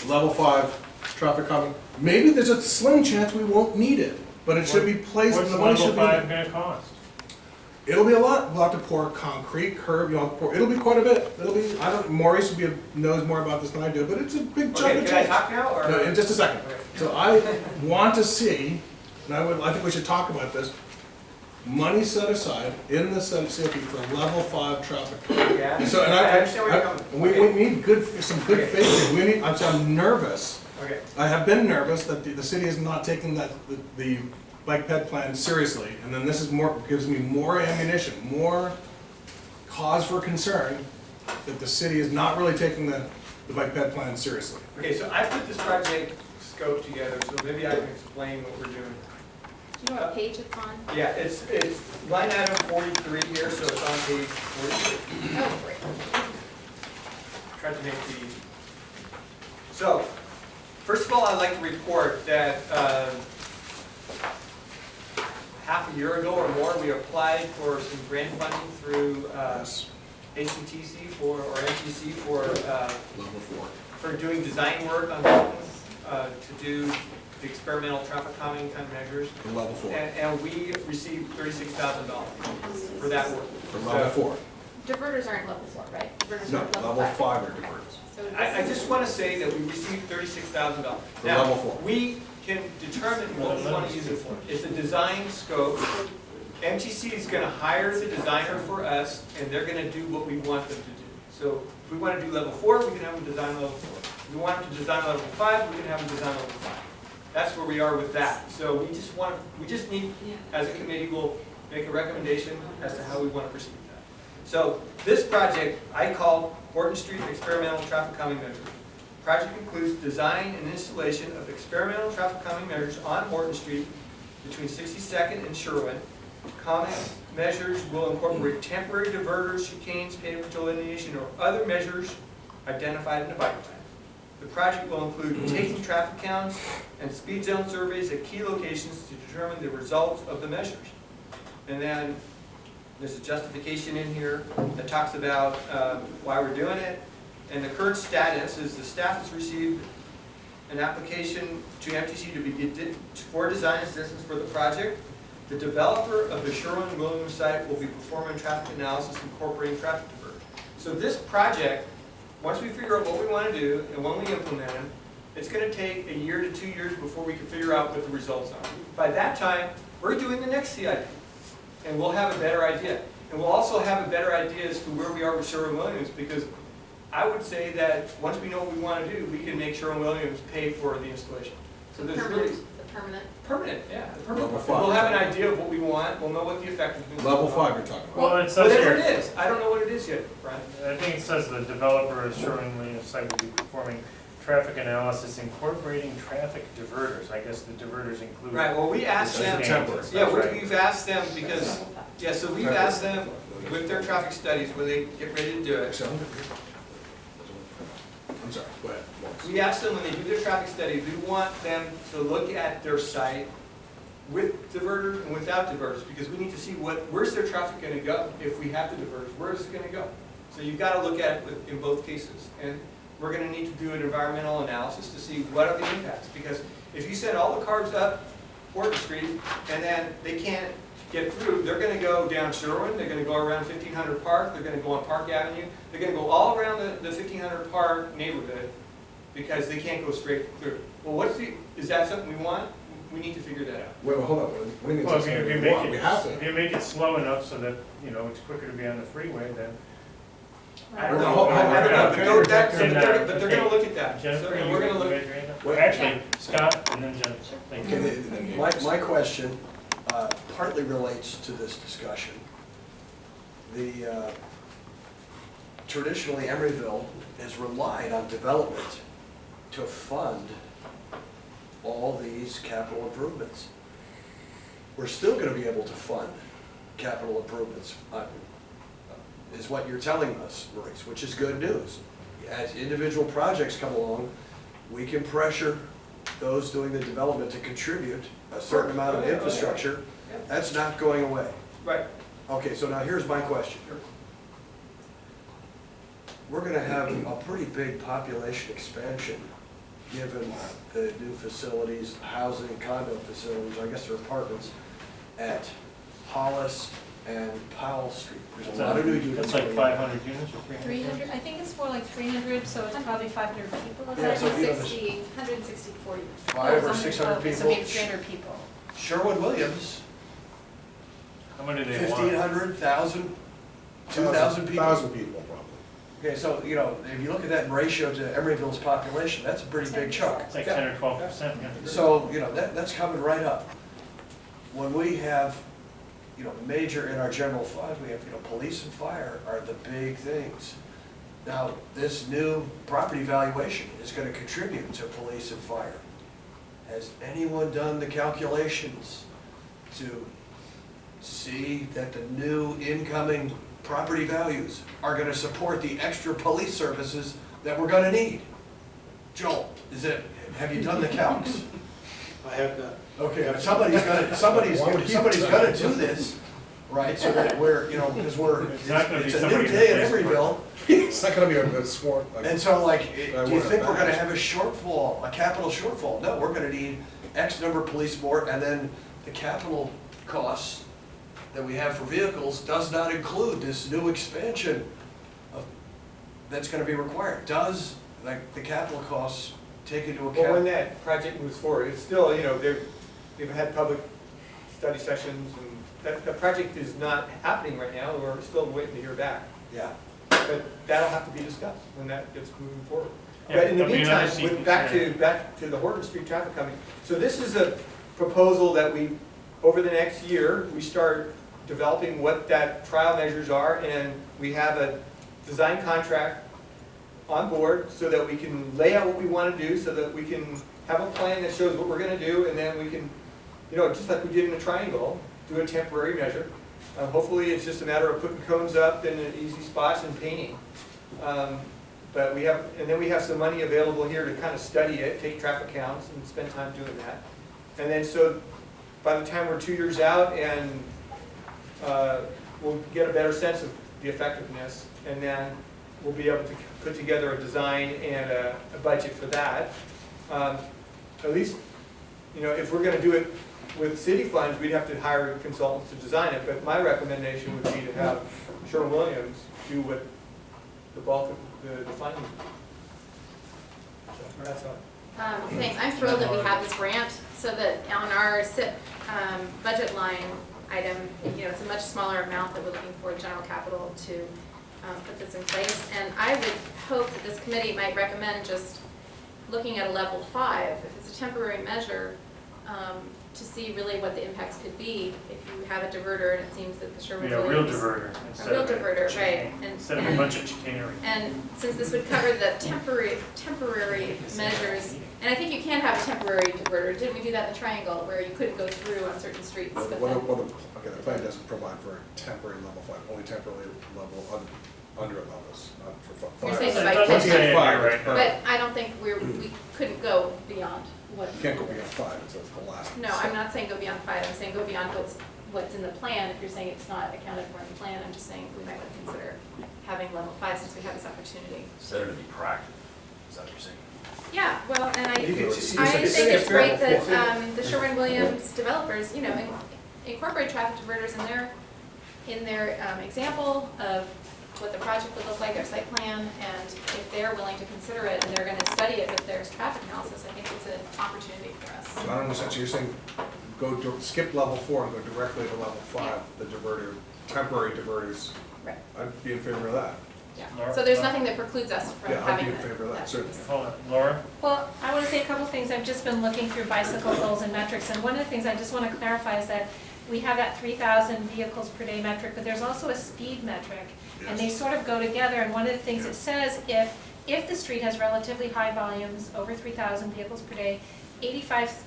level 5 traffic calming. Maybe there's a slim chance we won't need it, but it should be placed. What's the level money should 5 be going to cost? It'll be a lot. We'll have to pour concrete, curb. It'll be quite a bit. It'll be. Maurice knows more about this than I do, but it's a big chunk of change. Can I talk now, or? No, in just a second. Okay. So I want to see, and I think we should talk about this. Money set aside in the CIP for level 5 traffic. Yeah. So, and I understand where you're coming. we need some good faith here. I'm nervous. Okay. I have been nervous that the city is not taking the bike ped plan seriously, and then this gives me more ammunition, more cause for concern that the city is not really taking the bike ped plan seriously. Okay, so I put this project scope together, so maybe I can explain what we're doing. Do you know what page it's on? Yeah, it's line item 43 here, so it's on page 43. Oh, great. Tried to make the. So, first of all, I'd like to report that half a year ago or more, we applied for some grant funding through ACTC or MTC for level 4 for doing design work on buildings to do the experimental traffic calming kind of measures. for level 4. And we received $36,000 for that work. For level 4. Diverters aren't level 4, right? Diverters No, are level level 5. 5 are diverters. So this I is- just want to say that we received $36,000. For Now, level 4. we can determine what we want to use it for. It's a design scope. MTC is going to hire the designer for us, and they're going to do what we want them to do. So if we want to do level 4, we can have them design level 4. If we want them to design level 5, we can have them design level 5. That's where we are with that. So we just need, as a committee, we'll make a recommendation as to how we want to proceed with that. So this project I call Horton Street Experimental Traffic Calming Measures. The project includes design and installation of experimental traffic calming measures on Horton Street between 62nd and Sherwin. Calming measures will incorporate temporary diverters, chicanes, pavement delineation, or other measures identified in the bike plan. The project will include taking traffic counts and speed zone surveys at key locations to determine the results of the measures. And then there's a justification in here that talks about why we're doing it. And the current status is the staff has received an application to MTC for design assistance for the project. The developer of the Sherwin-Williams site will be performing traffic analysis incorporating traffic diverters. So this project, once we figure out what we want to do and when we implement them, it's going to take 1 year to 2 years before we can figure out what the results are. By that time, we're doing the next CIP, and we'll have a better idea. And we'll also have a better idea as to where we are with Sherwin-Williams, because I would say that once we know what we want to do, we can make Sherwin-Williams pay for the installation. So there's really permanent, yeah. The permanent. Level 5. We'll have an idea of what we want. We'll know what the effectiveness is. Level 5 you're talking about. Well, it says Whatever here, it is. I don't know what it is yet, Brian. I think it says the developer of Sherwin-Williams site will be performing traffic analysis incorporating traffic diverters. I guess the diverters include. Right, well, we asked them, temporary. yeah, we've asked them because, yeah, so we've asked them with their traffic studies, when they get ready to do it. I'm sorry, go ahead. We asked them when they do their traffic studies, we want them to look at their site with diverters and without diverters, because we need to see where's their traffic gonna go if we have the diverters, where is it gonna go? So you've gotta look at it in both cases. And we're gonna need to do an environmental analysis to see what are the impacts, because if you send all the cars up Horton Street and then they can't get through, they're gonna go down Sherwin, they're gonna go around 1500 Park, they're gonna go on Park Avenue, they're gonna go all around the 1500 Park neighborhood because they can't go straight through. Well, is that something we want? We need to figure that out. Wait, hold on, what do you mean? Well, that's if something you we want? We have if to. you make it slow enough so that, you know, it's quicker to be on the freeway, then. I don't Well, know, hold on, but they're gonna look at that. So Jennifer, we're gonna look. Well, actually, Scott and then Jennifer. Thank you. My question partly relates to this discussion. Traditionally, Emeryville has relied on development to fund all these capital improvements. We're still going to be able to fund capital improvements, is what you're telling us, Maurice, which is good news. As individual projects come along, we can pressure those doing the development to contribute a certain amount of infrastructure. That's not going away. Right. Okay, so now here's my question. We're gonna have a pretty big population expansion given the new facilities, housing, condo facilities, I guess they're apartments, at Hollis and Powell Street. There's a lot of new units. That's like going in. 500 units or 300? 300, I think it's more like 300, so it's probably 500 people. Is Yeah, that so, you know, 164 units. 500 or 600 Okay, so people. maybe 300 people. Sherwin-Williams, How many do they want? 1,500, 1,000, 2,000 people. 1,000 people, probably. Okay, so, you know, if you look at that in ratio to Emeryville's population, that's a pretty big chunk. It's like 10 or 12%. Yeah. So, you know, that's coming right up. When we have, you know, major in our general fund, we have, you know, police and fire are the big things. Now, this new property valuation is gonna contribute to police and fire. Has anyone done the calculations to see that the new incoming property values are gonna support the extra police services that we're gonna need? Joel, have you done the calcs? I have not. Okay, but somebody's gonna do this, right, so that we're, you know, because it's a new day in Emeryville. It's not gonna be a sworn. And so like, do you think we're gonna have a shortfall, a capital shortfall? No, we're gonna need X number of police more, and then the capital costs that we have for vehicles does not include this new expansion that's gonna be required. Does, like, the capital costs take into account? Well, when that project moves forward, it's still, you know, they've had public study sessions, and the project is not happening right now, we're still waiting to hear back. Yeah. but that'll have to be discussed when that gets moving forward. Yeah, But in the that'd be another meantime, with, CPC. back to the Horton Street traffic coming, so this is a proposal that we, over the next year, we start developing what that trial measures are, and we have a design contract on board so that we can lay out what we want to do, so that we can have a plan that shows what we're going to do, and then we can, you know, just like we did in the triangle, do a temporary measure. Hopefully, it's just a matter of putting cones up in easy spots and painting. But we have, and then we have some money available here to kind of study it, take traffic counts, and spend time doing that. And then so, by the time we're 2 years out, and we'll get a better sense of the effectiveness, and then we'll be able to put together a design and a budget for that. At least, you know, if we're going to do it with city funds, we'd have to hire consultants to design it. But my recommendation would be to have Sherwin-Williams do what the bulk of the funding. So that's all. Thanks, I'm thrilled that we have this grant, so that on our SIP budget line item, you know, it's a much smaller amount that we're looking for general capital to put this in place. And I would hope that this committee might recommend just looking at a level 5, if it's a temporary measure, to see really what the impacts could be if you have a diverter, and it seems that the Sherwin-Williams. Yeah, a real diverter. A real diverter, right. Instead of a bunch of chicanery. And since this would cover the temporary measures, and I think you can have a temporary diverter, didn't we do that in the triangle, where you couldn't go through on certain streets? But Okay, the plan doesn't provide for a temporary level 5, only temporary level under levels, not for 5. You're saying So it the bike doesn't can- say it here right now. But I don't think we couldn't go beyond what. You can't go beyond 5, it says the last. No, I'm not saying go beyond 5, I'm saying go beyond what's in the plan. If you're saying it's not accounted for in the plan, I'm just saying we might want to consider having level 5 since we have this opportunity. Instead of to be proactive, is that what you're saying? Yeah, well, and I think It's it's great fair. that the Sherwin-Williams developers, you know, incorporate traffic diverters in their example of what the project would look like, their site plan, and if they're willing to consider it and they're going to study it with their traffic analysis, I think it's an opportunity for us. So I don't understand, so you're saying skip level 4 and go directly to level 5, the diverter, temporary diverters. Right. I'd be in favor of that. Yeah. Laura? So there's nothing that precludes us from Yeah, I'd having be in favor of that, certainly. Hold on, Laura? Well, I want to say a couple things. I've just been looking through bicycle goals and metrics, and one of the things I just want to clarify is that we have that 3,000 vehicles per day metric, but there's also a speed metric, and they sort of go together. And one of the things it says, if the street has relatively high volumes, over 3,000 vehicles per day, 85th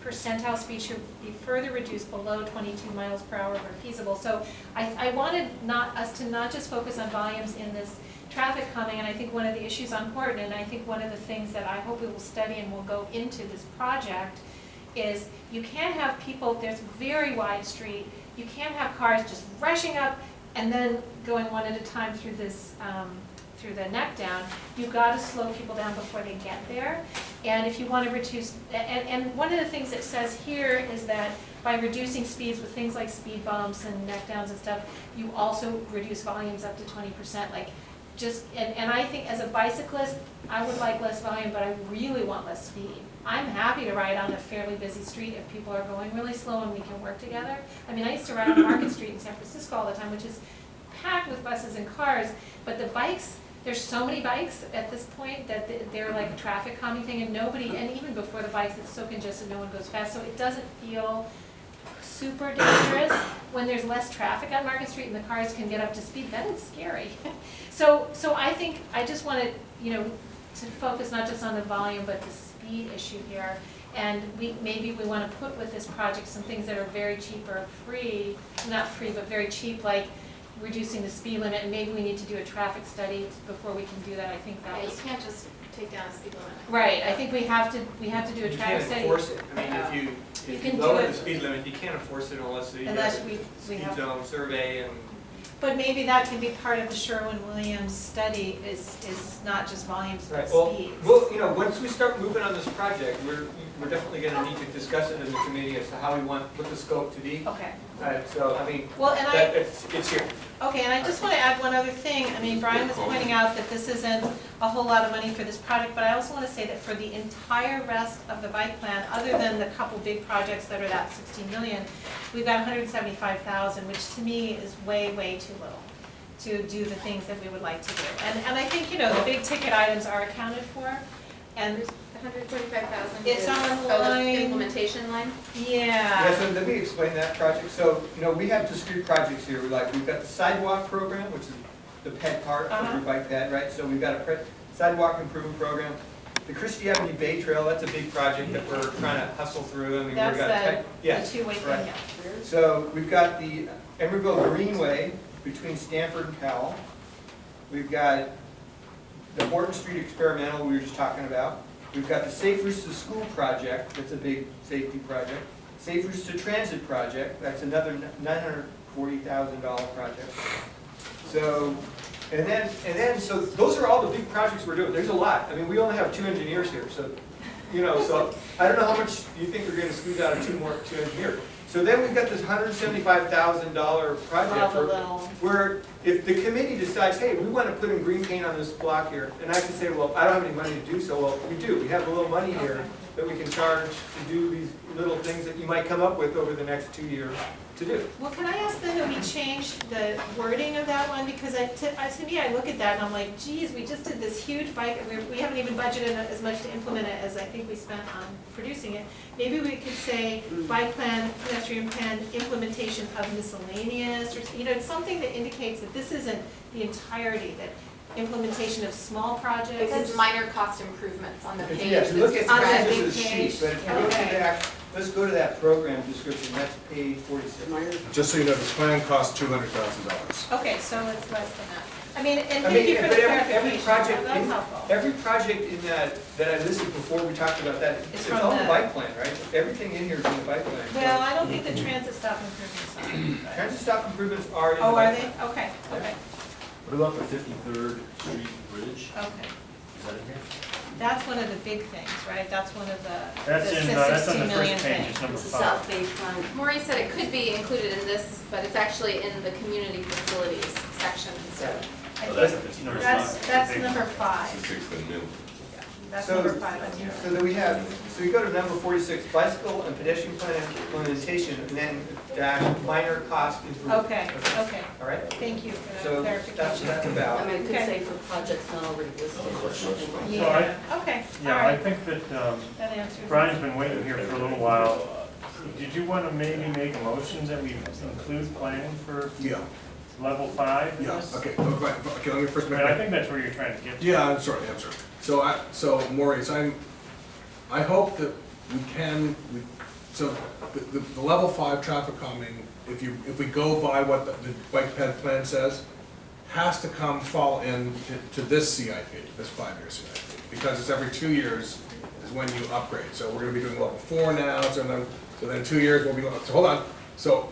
percentile speed should be further reduced below 22 miles per hour where feasible. So I wanted us to not just focus on volumes in this traffic calming, and I think one of the issues on Horton, and I think one of the things that I hope we will study and will go into this project, is you can't have people, there's a very wide street, you can't have cars just rushing up and then going one at a time through this, through the neck down. You've got to slow people down before they get there. And if you want to reduce, and one of the things it says here is that by reducing speeds with things like speed bumps and neck downs and stuff, you also reduce volumes up to 20%. Like just, and I think as a bicyclist, I would like less volume, but I really want less speed. I'm happy to ride on a fairly busy street if people are going really slow and we can work together. I mean, I used to ride on Market Street in San Francisco all the time, which is packed with buses and cars, but the bikes, there's so many bikes at this point that they're like a traffic calming thing, and nobody, and even before the bikes, it's so congested, no one goes fast, so it doesn't feel super dangerous. When there's less traffic on Market Street and the cars can get up to speed, then it's scary. So I think, I just wanted, you know, to focus not just on the volume, but the speed issue here. And maybe we want to put with this project some things that are very cheap or free, not free, but very cheap, like reducing the speed limit, and maybe we need to do a traffic study before we can do that. I think that Yeah, you was. can't just take down a speed limit. Right, I think we have to do a You traffic can't study. enforce it. I mean, You if can you do lower it- the speed limit, you can't enforce it unless you Unless have we a speed have. zone survey and. But maybe that can be part of the Sherwin-Williams study, is not just volumes, but Right, well, speeds. you know, once we start moving on this project, we're definitely gonna need to discuss it as a committee as to how we want, what the scope to be. Okay. So, I mean, Well, and that, it's here. Okay, and I just want to add one other thing. I mean, Brian was pointing out that this isn't a whole lot of money for this project, but I also want to say that for the entire rest of the bike plan, other than the couple big projects that are that 16 million, we've got 175,000, which to me is way, way too little to do the things that we would like to do. And I think, you know, the big ticket items are accounted for, and There's 145,000 It's is online. the implementation line. Yeah, so let me explain that project. So, you know, we have discrete projects here. We've got the sidewalk program, which is the ped part of your bike ped, right? So we've got a sidewalk improvement program. The Christie Avenue Bay Trail, that's a big project that we're trying to hustle through. I mean, we've that's got the two-way thing, right. yeah. So we've got the Emeryville Greenway between Stanford and Powell. We've got the Horton Street Experimental we were just talking about. We've got the Safe Routes to School project, that's a big safety project. Safe Routes to Transit project, that's another $940,000 project. So, so those are all the big projects we're doing. There's a lot. I mean, we only have 2 engineers here, so, you know, so I don't know how much you think we're gonna squeeze out of two engineers. So then we've got this $175,000 project where if the committee decides, hey, we want to put in green paint on this block here, and I can say, well, I don't have any money to do so. Well, we do. We have a little money here that we can charge to do these little things that you might come up with over the next 2 years to do. Well, can I ask then that we change the wording of that one? Because to me, I look at that and I'm like, geez, we just did this huge bike, and we haven't even budgeted as much to implement it as I think we spent on producing it. Maybe we could say bike plan, pedestrian plan, implementation of miscellaneous, or, you know, something that indicates that this isn't the entirety, that implementation of small projects. It's minor cost improvements on the page. Yeah, if you look at on that this big is a sheet, page. but if you go to that, let's go to that program description. That's page 46. Just so you know, the plan costs $200,000. Okay, so it's less than that. I mean, and I thank you mean, for but the every clarification, project, that's helpful. every project in that I listed before we talked about that, It's it's from all in the- the bike plan, right? Everything in here is in the bike plan. Well, I don't think the transit stop improvements are. Transit stop improvements are in the Oh, are bike they? plan. Okay, okay, What about the 53rd Street Bridge? okay. Is that in here? That's one of the big things, right? That's one of the That's on the 60 million first page, thing. it's number It's the South 5. Bay Front. Maurice said it could be included in this, but it's actually in the community facilities section instead. Oh, that's the 53rd. That's number 5. 6th and Mill. That's So- number 5 on here. So then we have, so we go to number 46, bicycle and pedestrian plan implementation, and then dash minor cost improvement. Okay, okay. All right? Thank you for So the that's what clarification. that's I about. mean, it could Okay. say for projects not already listed or something like that. Yeah, okay, all Yeah, I right. think that That answers it. Brian's been waiting here for a little while. Did you want to maybe make motions that we include planning for Yeah, level 5 in yeah, this? okay, okay, let me first I make. mean, I think that's where you're trying to get to. Yeah, I'm sorry. So Maurice, I hope that so the level 5 traffic calming, if we go by what the bike ped plan says, has to fall in to this CIP, this 5-year CIP, because it's every 2 years is when you upgrade. So we're gonna be doing level 4 now, so then in 2 years we'll be, so hold on. So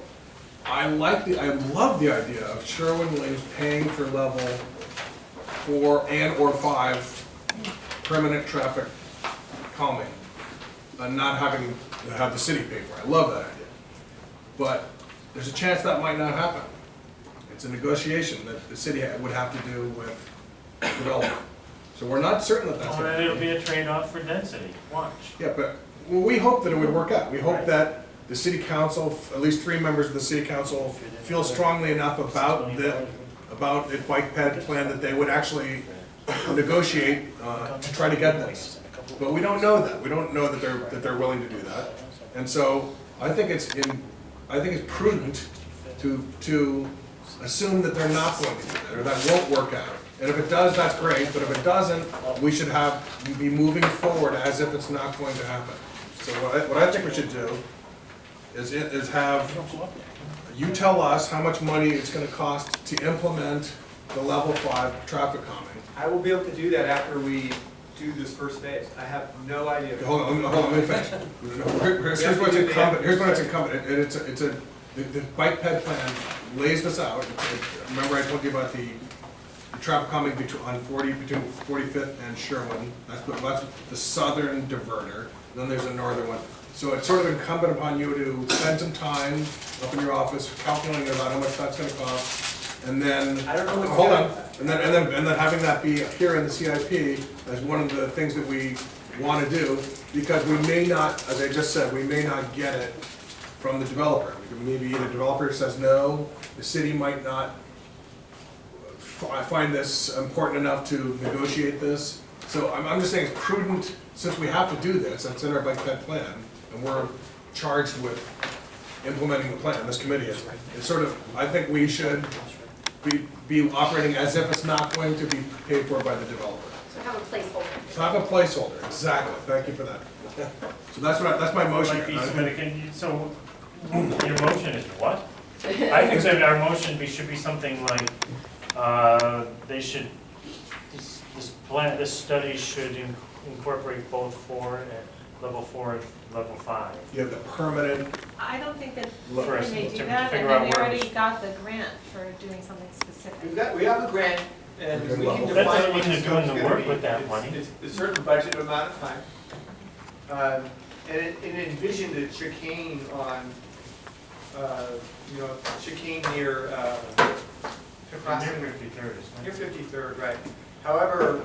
I love the idea of Sherwin-Williams paying for level 4 and or 5 permanent traffic calming, and not having to have the city pay for it. I love that idea. But there's a chance that might not happen. It's a negotiation that the city would have to do with development. So we're not certain that that's Well, going then to it'll be a trade-off for density, watch. Yeah, but we hope that it would work out. We hope that the city council, at least 3 members of the city council, feel strongly enough about the bike ped plan that they would actually negotiate to try to get this. But we don't know that. We don't know that they're willing to do that. And so I think it's prudent to assume that they're not going to do that, or that won't work out. And if it does, that's great, but if it doesn't, we should be moving forward as if it's not going to happen. So what I think we should do is have you tell us how much money it's gonna cost to implement the level 5 traffic calming. I will be able to do that after we do this first phase. I have no idea. Hold on, let me finish. Here's what's incumbent, the bike ped plan lays this out. Remember I told you about the traffic calming between 45th and Sherwin. That's the southern diverter. Then there's a northern one. So it's sort of incumbent upon you to spend some time up in your office calculating about how much that's gonna cost. And then, I don't know what's hold gonna- on, and then having that be here in the CIP as one of the things that we wanna do, because we may not, as I just said, we may not get it from the developer. Maybe the developer says no, the city might not I find this important enough to negotiate this. So I'm just saying it's prudent, since we have to do this, it's in our bike ped plan, and we're charged with implementing the plan, this committee is. It's sort of, I think we should be operating as if it's not going to be paid for by the developer. So have a placeholder. So have a placeholder, exactly, thank you for that. So that's my motion. Might be submitted, so your motion is what? I think that our motion should be something like, they should, this study should incorporate both level 4 and level 5. You have the permanent, I don't think that First, they may to do that, figure and then out they where already we- got the grant for doing something specific. We have a grant, and we can That That define doesn't what mean the they're doing scope's the gonna work be. with that money. It's a certain budget amount of time. And it envisioned a chicane on, chicane near, across Near the- 53rd, isn't it? Near 53rd, right. However,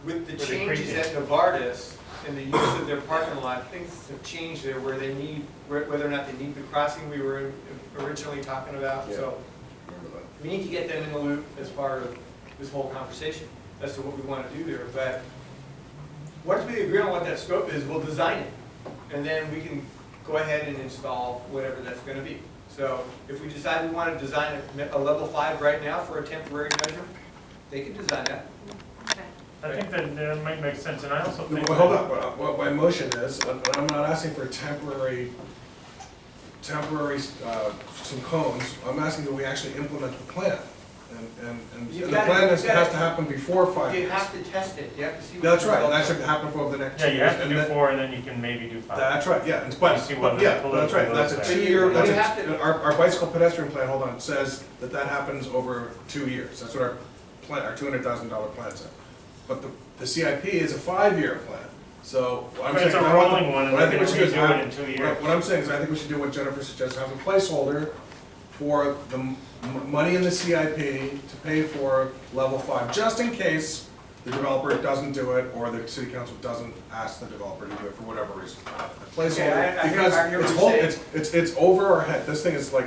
with the Where they changes create at Novartis and the use of their parking lot, things have changed there where they need, whether or not they need the crossing we were originally talking about. Yeah. So we need to get them in the loop as part of this whole conversation as to what we want to do there. But once we agree on what that scope is, we'll design it. And then we can go ahead and install whatever that's going to be. So if we decide we want to design a level 5 right now for a temporary measure, they can design that. Okay. I think that might make sense, and I also think. well, hold on, what my motion is, I'm not asking for temporary, some cones, I'm asking that we actually implement the plan. And You've the got plan to- has to happen before 5 You years. have to test it, you have to see. what That's the right, and that results should are. happen for over the next 2 Yeah, years. you have to and do then- 4, and then you can maybe do 5. That's right, yeah, You see what the yeah, that's political right, that's a votes are. 2-year, But you have to- our bicycle pedestrian plan, hold on, says that happens over 2 years. That's what our plan, our $200,000 plan said. But the CIP is a 5-year plan, so what I'm But saying. it's a I want the- rolling one, and what I they're think we gonna should do redo is it have- in 2 years. What I'm saying is, I think we should do what Jennifer suggests, have a placeholder for the money in the CIP to pay for level 5, just in case the developer doesn't do it, or the city council doesn't ask the developer to do it for whatever reason. A placeholder, Okay, I hear because what it's you're whole, saying. it's over our head, this thing is like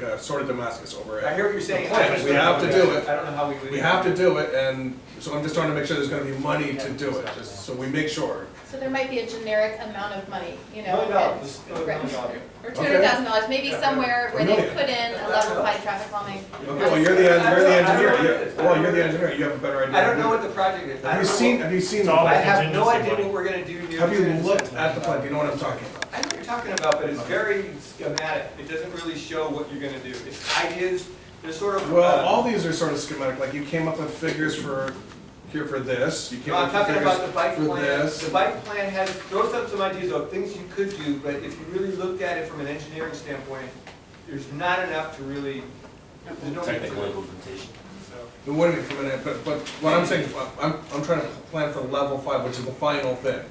a sword of Damascus over our I head. hear what you're saying. The plan, I just we don't have know to how do it. I don't know how we would. We have to do it, and so I'm just trying to make sure there's gonna be money to do it, just so we make sure. So there might be a generic amount of money, $1 million, just $1 million. or $200,000, maybe Yeah. somewhere where $1 they million. put in a level 5 traffic calming. Okay, well, you're the engineer, you're the engineer, you have a better idea. I don't know what the project is. I Have you don't know seen, what- have you seen It's the all I plan? have no contingency idea money. what we're gonna do near. Have you the looked at the plan, do you know what I'm talking about? I know what you're talking about, but it's very schematic. It doesn't really show what you're gonna do. It's ideas, there's sort of. Well, all these are sort of schematic, like you came up with figures for, here for this, you came No, I'm up with talking figures about the bike for plan. this. The bike plan has, throws up some ideas of things you could do, but if you really looked at it from an engineering standpoint, there's not enough to really, there's no. Technical implementation. So, It wouldn't be for a minute, but what I'm saying, is, I'm trying to plan for level 5, which is the final thing.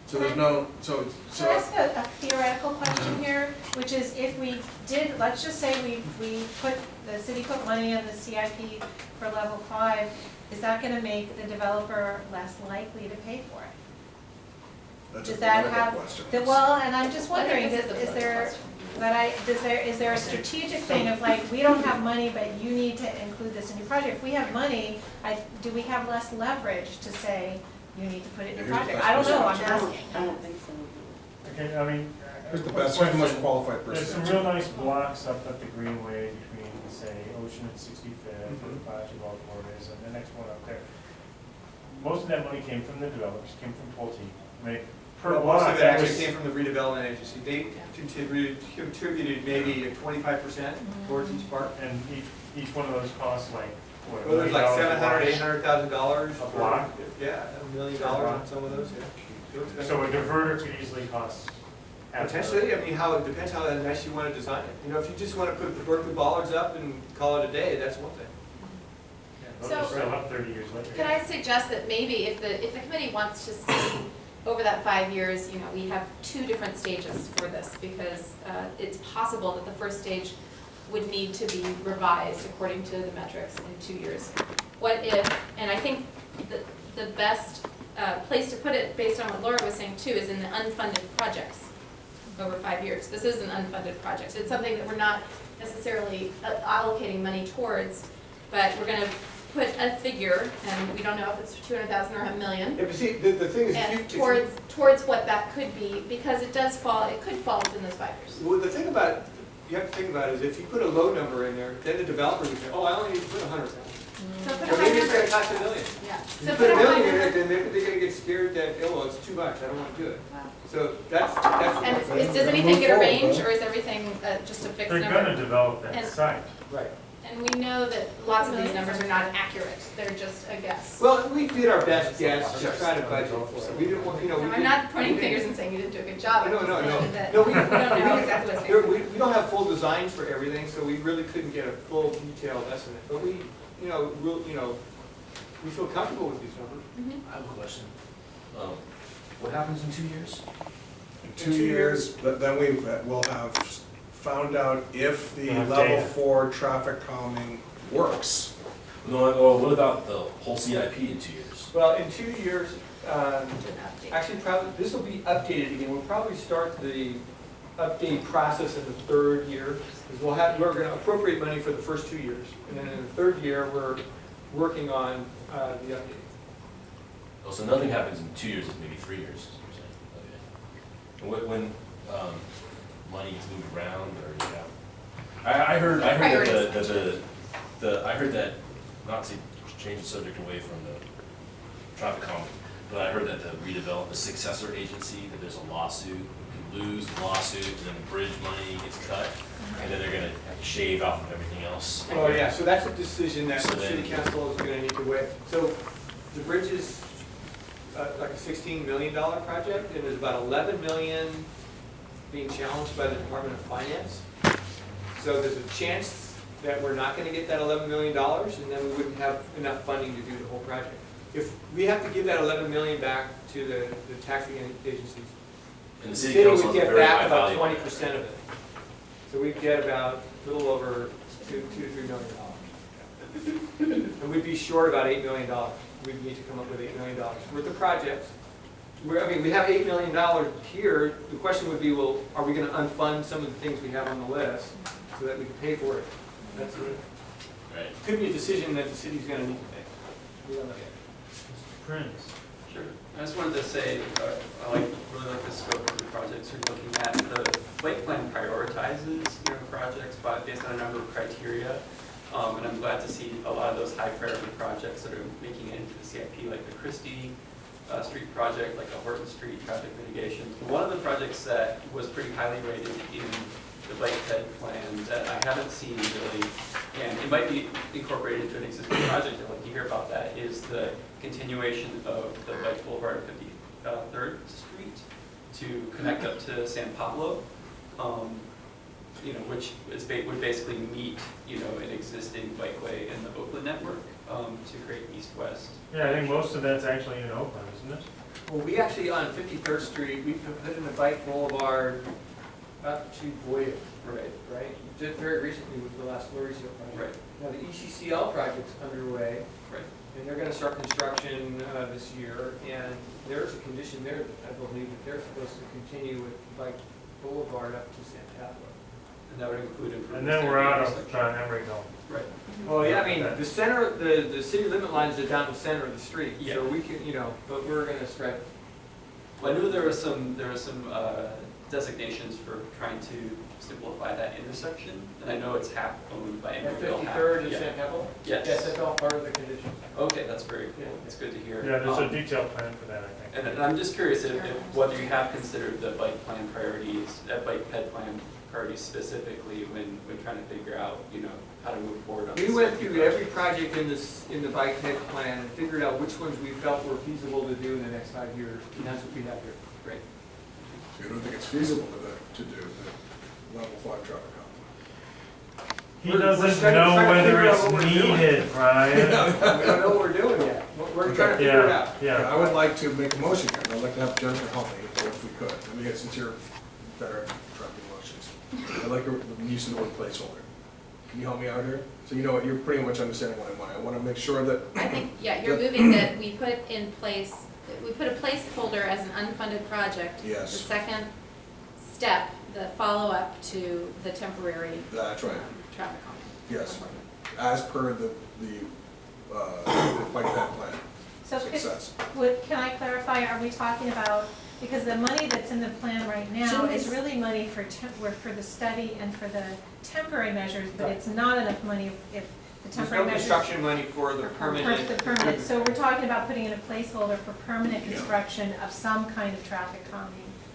So there's no, Can I ask a theoretical question here, which is if we did, let's just say we put, the city put money in the CIP for level 5, is that gonna make the developer less likely to pay for it? that's a Does that political have, question. well, and I'm just wondering, I think this is a is there, question. is there a strategic thing of like, we don't have money, but you need to include this in your project? If we have money, do we have less leverage to say, you need to put it in your Here's the project? best I don't know, I'm question. asking. I don't think so. Okay, I mean. Who's the quick best, who's the most question. qualified There's person? some real nice blocks up at the Greenway between, say, Ocean and 65th, and Apache Baltimore is, and the next one up there. Most of that money came from the developers, came from Pulte. I mean, per Well, most block, of it that actually was, came from the redevelopment agency. They contributed maybe 25% towards each part. and each one of those costs like, what, Well, there's like $1 $700,000, $800,000. A block? Yeah, $1 million on some of those, yeah. They're expensive. So a diverter could easily cost half. Potentially, I mean, it depends how nice you want to design it. You know, if you just want to put the Berkeley bollards up and call it a day, that's one thing. Those are So- still up 30 years later. Could I suggest that maybe if the committee wants to see over that 5 years, we have 2 different stages for this, because it's possible that the first stage would need to be revised according to the metrics in 2 years. What if, and I think the best place to put it, based on what Laura was saying too, is in the unfunded projects over 5 years. This is an unfunded project. It's something that we're not necessarily allocating money towards, but we're gonna put a figure, and we don't know if it's 200,000 or a million, Yeah, but see, the thing is, and if you- towards what that could be, because it could fall within those 5 years. well, the thing about, you have to think about is if you put a low number in there, then the developer would say, oh, I only need to put 100,000. So put a Well, high maybe it's number. gonna cost $1 million. Yeah. You So put put a a high million in number. it, then they're gonna get scared that, oh, well, it's too much, I don't wanna do it. Wow. So that's. And does anything get a range, or is everything just a fixed They're number? gonna develop that And- site. Right. And we know that lots of these numbers are not accurate, they're just a guess. Well, we did our best guess to try to budget for it. We didn't want, you know, we No, I'm didn't- not pointing fingers and saying you didn't do a good job. I'm No, just no, no. saying that No, we don't know exactly what's There- going on. we don't have full designs for everything, so we really couldn't get a full detailed estimate. But we, we feel comfortable with these numbers. I have a question. What happens in 2 years? In 2 years, but then we'll have found out if the Have level data. 4 traffic calming works. No, well, what about the whole CIP in 2 years? Well, in 2 years, To an update. actually, probably, this will be updated again. We'll probably start the update process in the 3rd year. Because we're gonna appropriate money for the first 2 years. And then in the 3rd year, we're working on the update. Oh, so nothing happens in 2 years, it's maybe 3 years, is what you're saying? Okay. And when money gets moved around, or, I heard that I heard that, not to change the subject away from the traffic calming, but I heard that the successor agency, that there's a lawsuit, you lose the lawsuit, and then the bridge money gets cut, and then they're gonna shave off of everything else. Oh, yeah, so that's a decision that So the city then- council is gonna need to weigh. So the bridge is like a $16 million project, and there's about 11 million being challenged by the Department of Finance. So there's a chance that we're not gonna get that $11 million, and then we wouldn't have enough funding to do the whole project. If we have to give that 11 million back to the taxing agencies, And the the city city council would has a get very back high about value. 20% of it. So we'd get about a little over $2 to $3 million. And we'd be short about $8 million. We'd need to come up with $8 million worth of projects. We have $8 million here. The question would be, well, are we gonna unfund some of the things we have on the list so that we can pay for it? That's it. Right. Could be a decision that the city's gonna need to make. We don't know yet. Prince. Sure. I just wanted to say, I really like the scope of the projects you're looking at. The bike plan prioritizes, projects based on a number of criteria. And I'm glad to see a lot of those high priority projects that are making it into the CIP, like the Christie Street project, like the Horton Street traffic mitigation. One of the projects that was pretty highly rated in the bike ped plan that I haven't seen really, and it might be incorporated into an existing project, I'd like to hear about that, is the continuation of the bike boulevard at 53rd Street to connect up to San Pablo, which would basically meet, an existing bikeway in the Oakland network to create east-west. Yeah, I think most of that's actually in Oakland, isn't it? Well, we actually, on 53rd Street, we put in a bike boulevard up to Boyd, right? Just very recently with the last Lorry Seal project. Right. Now, the ECCL project's underway, Right. and they're gonna start construction this year, and there's a condition there, that I believe, that they're supposed to continue with Bike Boulevard up to San Pablo. And that would include improvements. And then we're to the out of intersection. Emeryville. Right. Well, yeah, I mean, the center, the city limit lines are down the center of the street, Yeah. so we can, but we're gonna stretch. Well, I knew there was some designations for trying to simplify that intersection, and I know it's half owned by At Emeryville. 53rd and Yeah. San Pablo? Yes. Yes, that's all part of the condition. Okay, that's very cool. Yeah. It's good to hear. Yeah, there's a detailed plan for that, I think. And I'm just curious if whether you have considered the bike plan priorities, bike ped plan priorities specifically when trying to figure out, how to move forward on this. We went through every project in the bike ped plan and figured out which ones we felt were feasible to do in the next 5 years, and that's what we have here. Great. So you don't think it's feasible to do the level 5 traffic calming? He We're doesn't trying to know figure whether out it's what we're doing. needed, Brian. We don't know what we're doing yet. We're trying to figure it out. Yeah, Yeah, I would like to make a motion here. I'd like to have Jennifer help me if we could. Let me get, since you're better at drafting motions. I'd like the use of the word placeholder. Can you help me out here? So you're pretty much understanding what I want. I want to make sure that. I think, yeah, you're moving that we put a placeholder as an unfunded project. Yes. The second step, the follow-up to the temporary That's right. traffic calming. Yes. As per the bike path plan So success. can I clarify, are we talking about, because the money that's in the plan right now Shouldn't is we- really money for for the study and for the temporary measures, but it's not enough money if the There's temporary no measures. construction money for the permanent. The permanent, so we're talking about putting in a placeholder for permanent Yeah. construction of some kind of traffic calming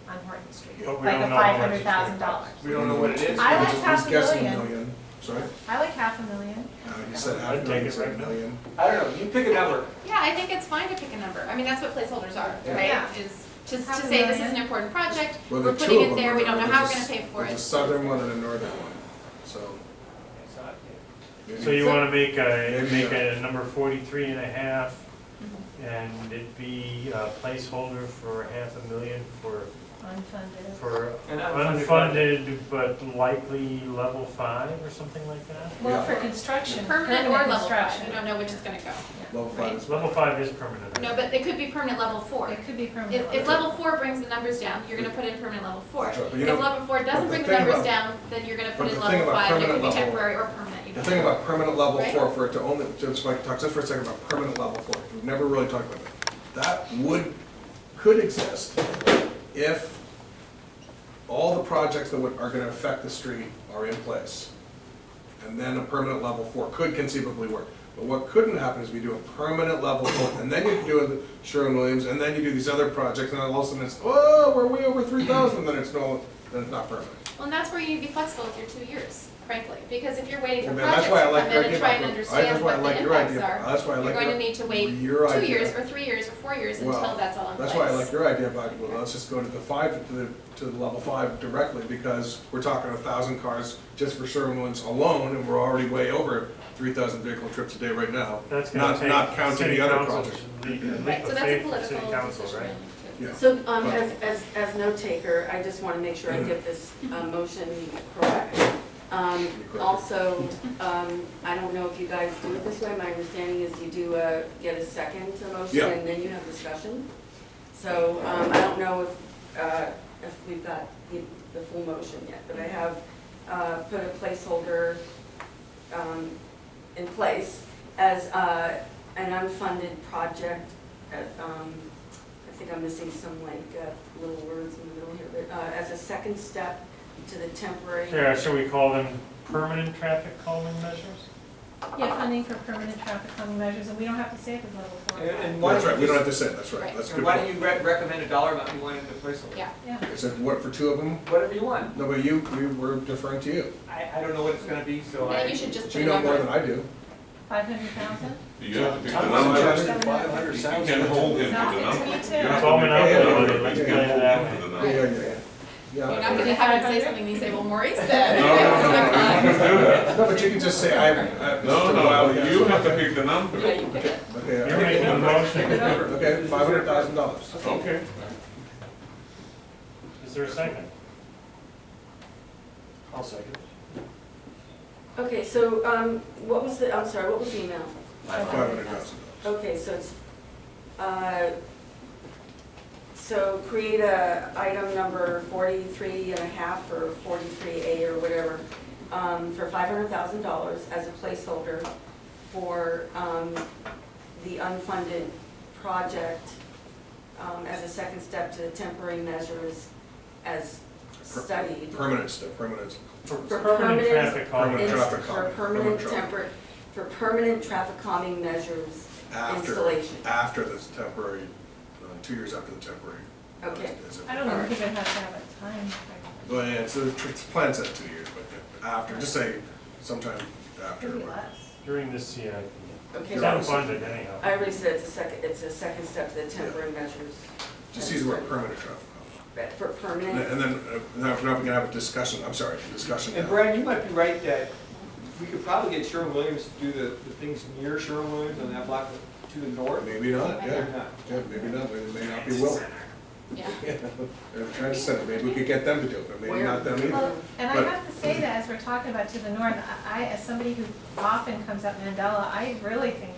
on Horton Street. But we Like don't a know how much it's gonna $500,000. cost. We don't know what it is. I like He's half a guessing million. Sorry? I like $500,000. He said half a I'd million, take he it said right a now. million. I don't know, you pick a number. Yeah, I think it's fine to pick a number. I mean, that's what placeholders are, Yeah. right? Yeah. Is just Half to a say this is million. an important project, Well, we're the two putting of it them there, are we don't know how we're there's gonna a- pay for There's a it. southern one and a northern one, so. So you wanna make Maybe, a number 43 and a half, Mhm. and it be a placeholder for $500,000 Unfunded. for An unfunded unfunded, but likely level 5 or something like that? Well, Yeah. for construction. Permanent or level construction. five, you don't know which is gonna go. Level five is. Level 5 is permanent. No, but it could be permanent level four. It could be permanent. If level four brings the numbers down, you're gonna put in permanent level four. That's right, but If you know- level four but doesn't the bring the thing numbers about- down, then you're gonna but put in the thing level about five, it could permanent be level- temporary or permanent. You The don't thing know. about permanent level Right? 4, for it to only, just like, talk just for a second about permanent level 4, we've never really talked about that. That could exist if all the projects that are gonna affect the street are in place. And then a permanent level 4 could conceivably work. But what couldn't happen is we do a permanent level 4, and then you do it Sherwin-Williams, and then you do these other projects, and then all of a sudden it's, oh, we're way over 3,000, then it's not permanent. Well, and that's where you need to be flexible with your 2 years, frankly, because if you're waiting for And projects that's to why I come like in your and idea try and about- understand that's why I what like the your impacts idea. are, That's why I you're like going to your- need to wait your 2 idea. years, or 3 years, or 4 years until Well, that's all in place. That's why I like your idea about, well, let's just go to the 5, to the level 5 directly, because we're talking 1,000 cars just for Sherwin-Williams alone, and we're already way over 3,000 vehicle trips a day right now. That's gonna take Not counting city the other council, projects. Right, so legal that's a faith for political city council, decision. right? Yeah. So, as note taker, I just wanna make sure I get this, motion correct. Also, I don't know if you guys do it this way, my understanding is you do, get a second to motion Yeah. and then you have discussion. So, I don't know if we've got the full motion yet, but I have, put a placeholder, in place as, an unfunded project at, I think I'm missing some little words in the middle here, but, as a second step to the temporary. Yeah, should we call them permanent traffic calming measures? Yeah, funding for permanent traffic calming measures, and we don't have to say it was level 4. And why That's don't right, you we don't have just- to say it, that's right, Right. that's a and good why don't point. you recommend a dollar amount you want in the placeholder? Yeah, Yeah. Is it what, for 2 of them? Whatever you want. No, but we're deferring to you. I don't know what it's gonna be, so I I. think you should just put You a know more number. than I do. 500,000? You have to pick the I'm number. suggesting 500 You sounds can good. hold him to the Sounds number. good to me too. You have It's to all pick monopoly the money, number. let's You play can it hold that him way. to the Yeah, number. yeah, yeah. You're not Yeah. gonna have him say something, you say, well, Maurice said. No, do that. No, but you can just say, No, you have to pick the number. Yeah, you pick it. Okay, You're making the motion. okay, $500,000. Okay. Is there a second? I'll second. Okay, so, what was the amount? $500,000. Okay, so it's, so create a item number 43 and a half or 43A or whatever, for $500,000 as a placeholder for, the unfunded project, as a second step to the temporary measures as studied. Permanent stuff, permanent. For Permanent traffic calming. Permanent traffic For calming, permanent permanent traffic. for permanent traffic calming measures installation. After this temporary, 2 years after the temporary. Okay. I don't know if you even have to have a time frame. Well, yeah, it's plan said 2 years, but after, just say sometime after. Maybe less. During this CIP. Okay, It's that was- unfunded anyhow. I already said it's a second step to the temporary measures. Just use the word permanent traffic calming. For permanent, And then, now we're gonna have a discussion, discussion And now. Brian, you might be right that we could probably get Sherwin-Williams to do the things near Sherwin-Williams on that block to the north. Maybe not, Maybe yeah, not. yeah, maybe not, they may not be willing. Yeah. They're trying to say, maybe we could get them to do it, but maybe not them either. Well, and I But- have to say that as we're talking about to the north, I, as somebody who often comes up Mandela, I really think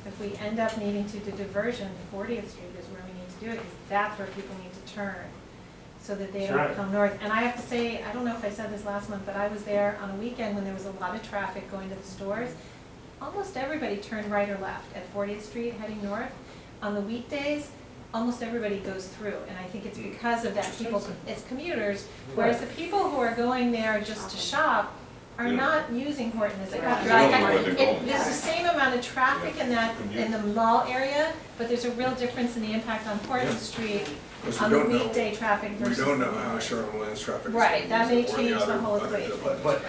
if we end up needing to do diversion, 40th Street is where we need to do it, because that's where people need to turn, so that they That's don't right. come north. And I have to say, I don't know if I said this last month, but I was there on a weekend when there was a lot of traffic going to the stores. almost everybody turned right or left at 40th Street heading north. On the weekdays, almost everybody goes through, and I think it's because of that people, it's commuters, whereas the people who are going there just to shop are not using Horton as a cut. They don't know where they're going. There's the same amount of traffic in that, in the mall area, but there's a real difference in the impact on Horton Street Because on we the don't know, weekday traffic we versus. don't know how Sherwin-Williams traffic is. Right, that may or the change the other- whole other equation. buildings. But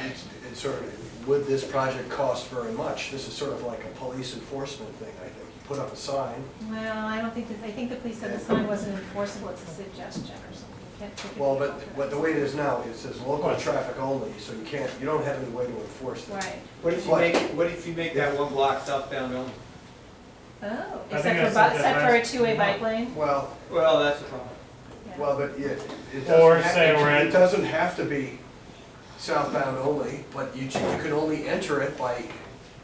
it's sort of, would this project cost very much? This is sort of like a police enforcement thing, I think. You put up a sign. Well, I don't think, I think the police said the sign wasn't enforceable, it's a suggestion or something. You can't take it. Well, but the way it is now, it says local traffic only, so you don't have any way to enforce that. Right. What if you make that one block southbound only? Oh, I except think for, I said that except for a last- two-way bike lane? Well, Well, that's the problem. Yeah. well, but it Or doesn't, say we're it at- doesn't have to be southbound only, but you can only enter it by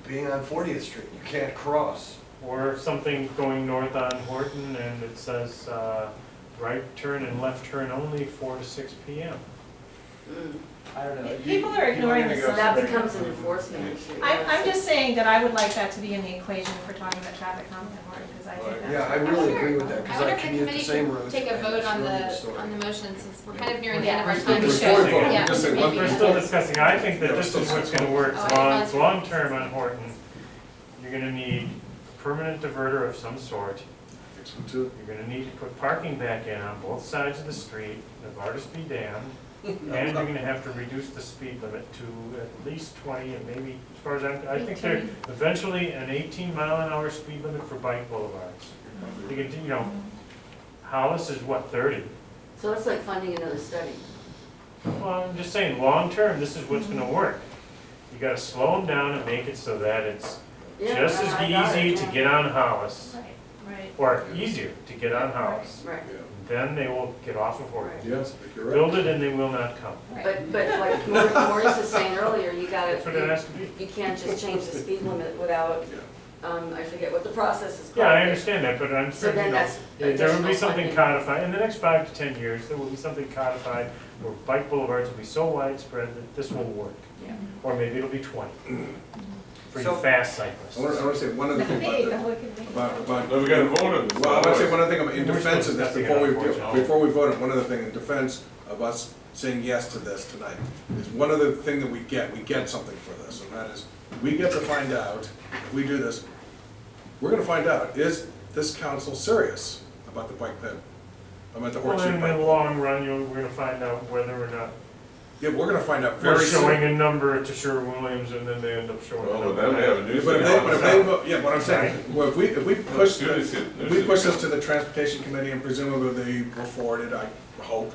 being on 40th Street. You can't cross. Or something going north on Horton and it says, right turn and left turn only 4 to 6 PM. I don't know. People are ignoring gonna the go sign. That somewhere. becomes an enforcement issue. I'm just saying that I would like that to be in the equation if we're talking about traffic calming in Horton, because I think that's. Yeah, I I really wonder- agree with that, I because wonder I if the commute the committee same can route. take a and vote it's on really the, story. on the motion, since we're kind of nearing the Yeah, end of our we time. should. Before we vote, Yeah, just say maybe one we We're thing. can- still discussing, I think that this is what's gonna work Oh, I advanced long term on Horton. You're gonna need a permanent diverter of some sort. Think so too. You're gonna need to put parking back in on both sides of the street, the Vardis be damned. And you're gonna have to reduce the speed limit to at least 20 and maybe, as far as I think there, 18. eventually an 18-mile-an-hour speed limit for bike boulevards. You can, you know, Hollis is what, 30? So it's like funding another study. Well, I'm just saying, long-term, this is what's gonna work. You gotta slow them down and make it so that it's Yeah, just I got as it, easy to yeah. get on Hollis, Right, right. or easier to get on Hollis. Right, Yeah, Then they will get off of Horton. yes, I think you're right. Build it and they will not come. but like Maurice was saying earlier, you That's what it gotta, has to be. you can't just change the speed limit without, Yeah. I forget what the process is called. Yeah, I understand that, but I'm So sure, then you know, that's there will be additional something funding. codified, in the next 5 to 10 years, there will be something codified where bike boulevards will be so widespread that this will work. Yeah. Or maybe it'll be 20 for you So- fast cyclists. I want to say one other thing Hey, about look at me. about, No, we gotta vote on this. well, I want to say one other thing about, in We're still defense of this, discussing it, before we unfortunately. vote, on one other thing, in defense of us saying yes to this tonight, is one other thing that we get something for this, and that is, we get to find out, if we do this, we're gonna find out, is this council serious about the bike ped? About the Well, horse in the bike? long run, we're gonna find out whether or not Yeah, we're gonna find out we're very soon. showing a number to Sherwin-Williams and then they end up showing. Well, a but then we have a new. But if they vote, yeah, what I'm saying, well, if we push Well, this, if we push this to the transportation committee and presumably they will forward it, I hope,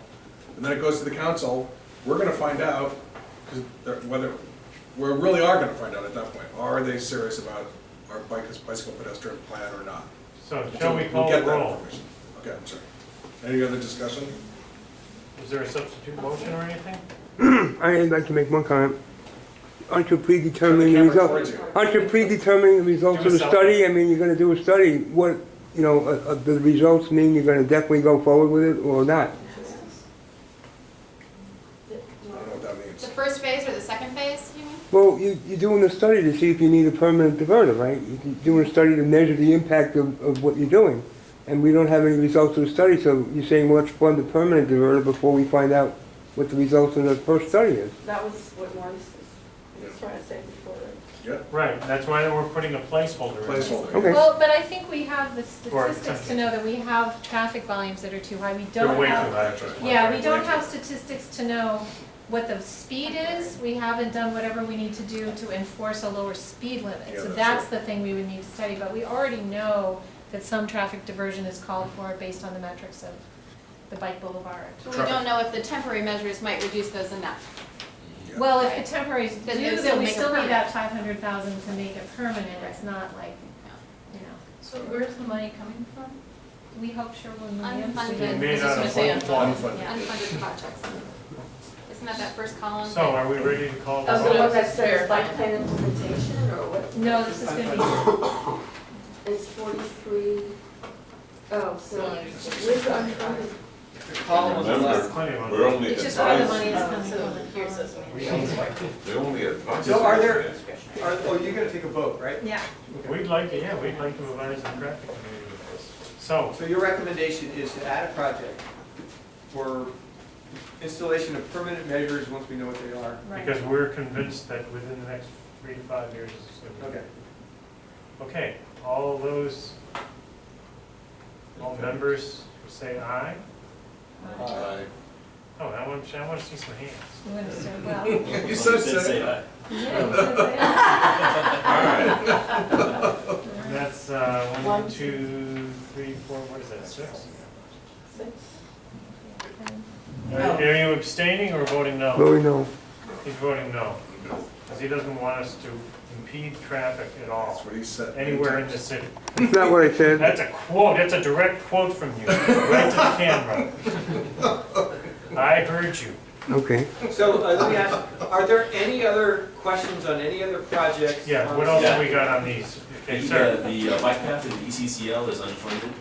and then it goes to the council, we're gonna find out, 'cause whether, we really are gonna find out at that point, are they serious about our bicycle pedestrian plan or not? So shall we We'll call get the that roll? information. Okay, I'm sorry. Any other discussion? Is there a substitute motion or anything? I'd like to make one comment. Aren't you predetermining the Camera result? towards you. Aren't you predetermining the results of the study? I mean, you're gonna do a study, what, you know, the results mean you're gonna definitely go forward with it or not? I don't know what that means. The first phase or the second phase, you mean? Well, you're doing a study to see if you need a permanent diverter, right? You're doing a study to measure the impact of what you're doing. And we don't have any results of the study, so you're saying, well, let's fund the permanent diverter before we find out what the results of the first study is. That was what Maurice was trying to say before. Yeah, Right, that's why we're putting a placeholder in. placeholder. Okay. Well, but I think we have the Or statistics to know that we have traffic volumes that are too high. We They're don't way too have, high. That's right. yeah, we don't Way have too- statistics to know what the speed is. We haven't done whatever we need to do to enforce a lower speed limit. Yeah, So that's that's right. the thing we would need to study, but we already know that some traffic diversion is called for based on the metrics of the bike boulevard. But we don't know if the temporary measures might reduce those enough. Yeah. Well, if Right. the temporaries Then do, they then still we make it still need permanent. that 500,000 to make it permanent. It's not like, you know, So where's the money coming from? we hope Sherwin-Williams. Unfunded. We may I was not just gonna have say funded one. Unfunded. Yeah. Unfunded projects. Isn't that that first column? So are we ready to call the Oh, so vote? what that says, bike plan implementation, or what? No, this is gonna be, It's 43, oh, so, where's the unfunded? The column on the left. Plenty of money. We're only It's just where the money advising, is coming from. Here's those they're only advising. So are there, oh, you're gonna take a vote, right? Yeah. We'd like to advise the traffic committee with this. So, So your recommendation is to add a project for installation of permanent measures once we know what they are. because we're convinced that within the next 3 to 5 years, it's gonna be. Okay. Okay, all those, all members say aye? Aye. Oh, I want to see some hands. I'm gonna say, well. You said Say say. aye. That's 1, 2, 3, 4, what is that, 6? Are you abstaining or voting no? Voting no. He's voting no, because he doesn't want us to impede traffic at That's all, what he said. anywhere in the city. That's not what I said. That's a quote, that's a direct quote from you, right to the camera. I heard you. Okay. So let me ask, are there any other questions on any other projects? Yeah, on what the- else have we got on these? Okay, sir. The bike path in the ECCL is unfunded.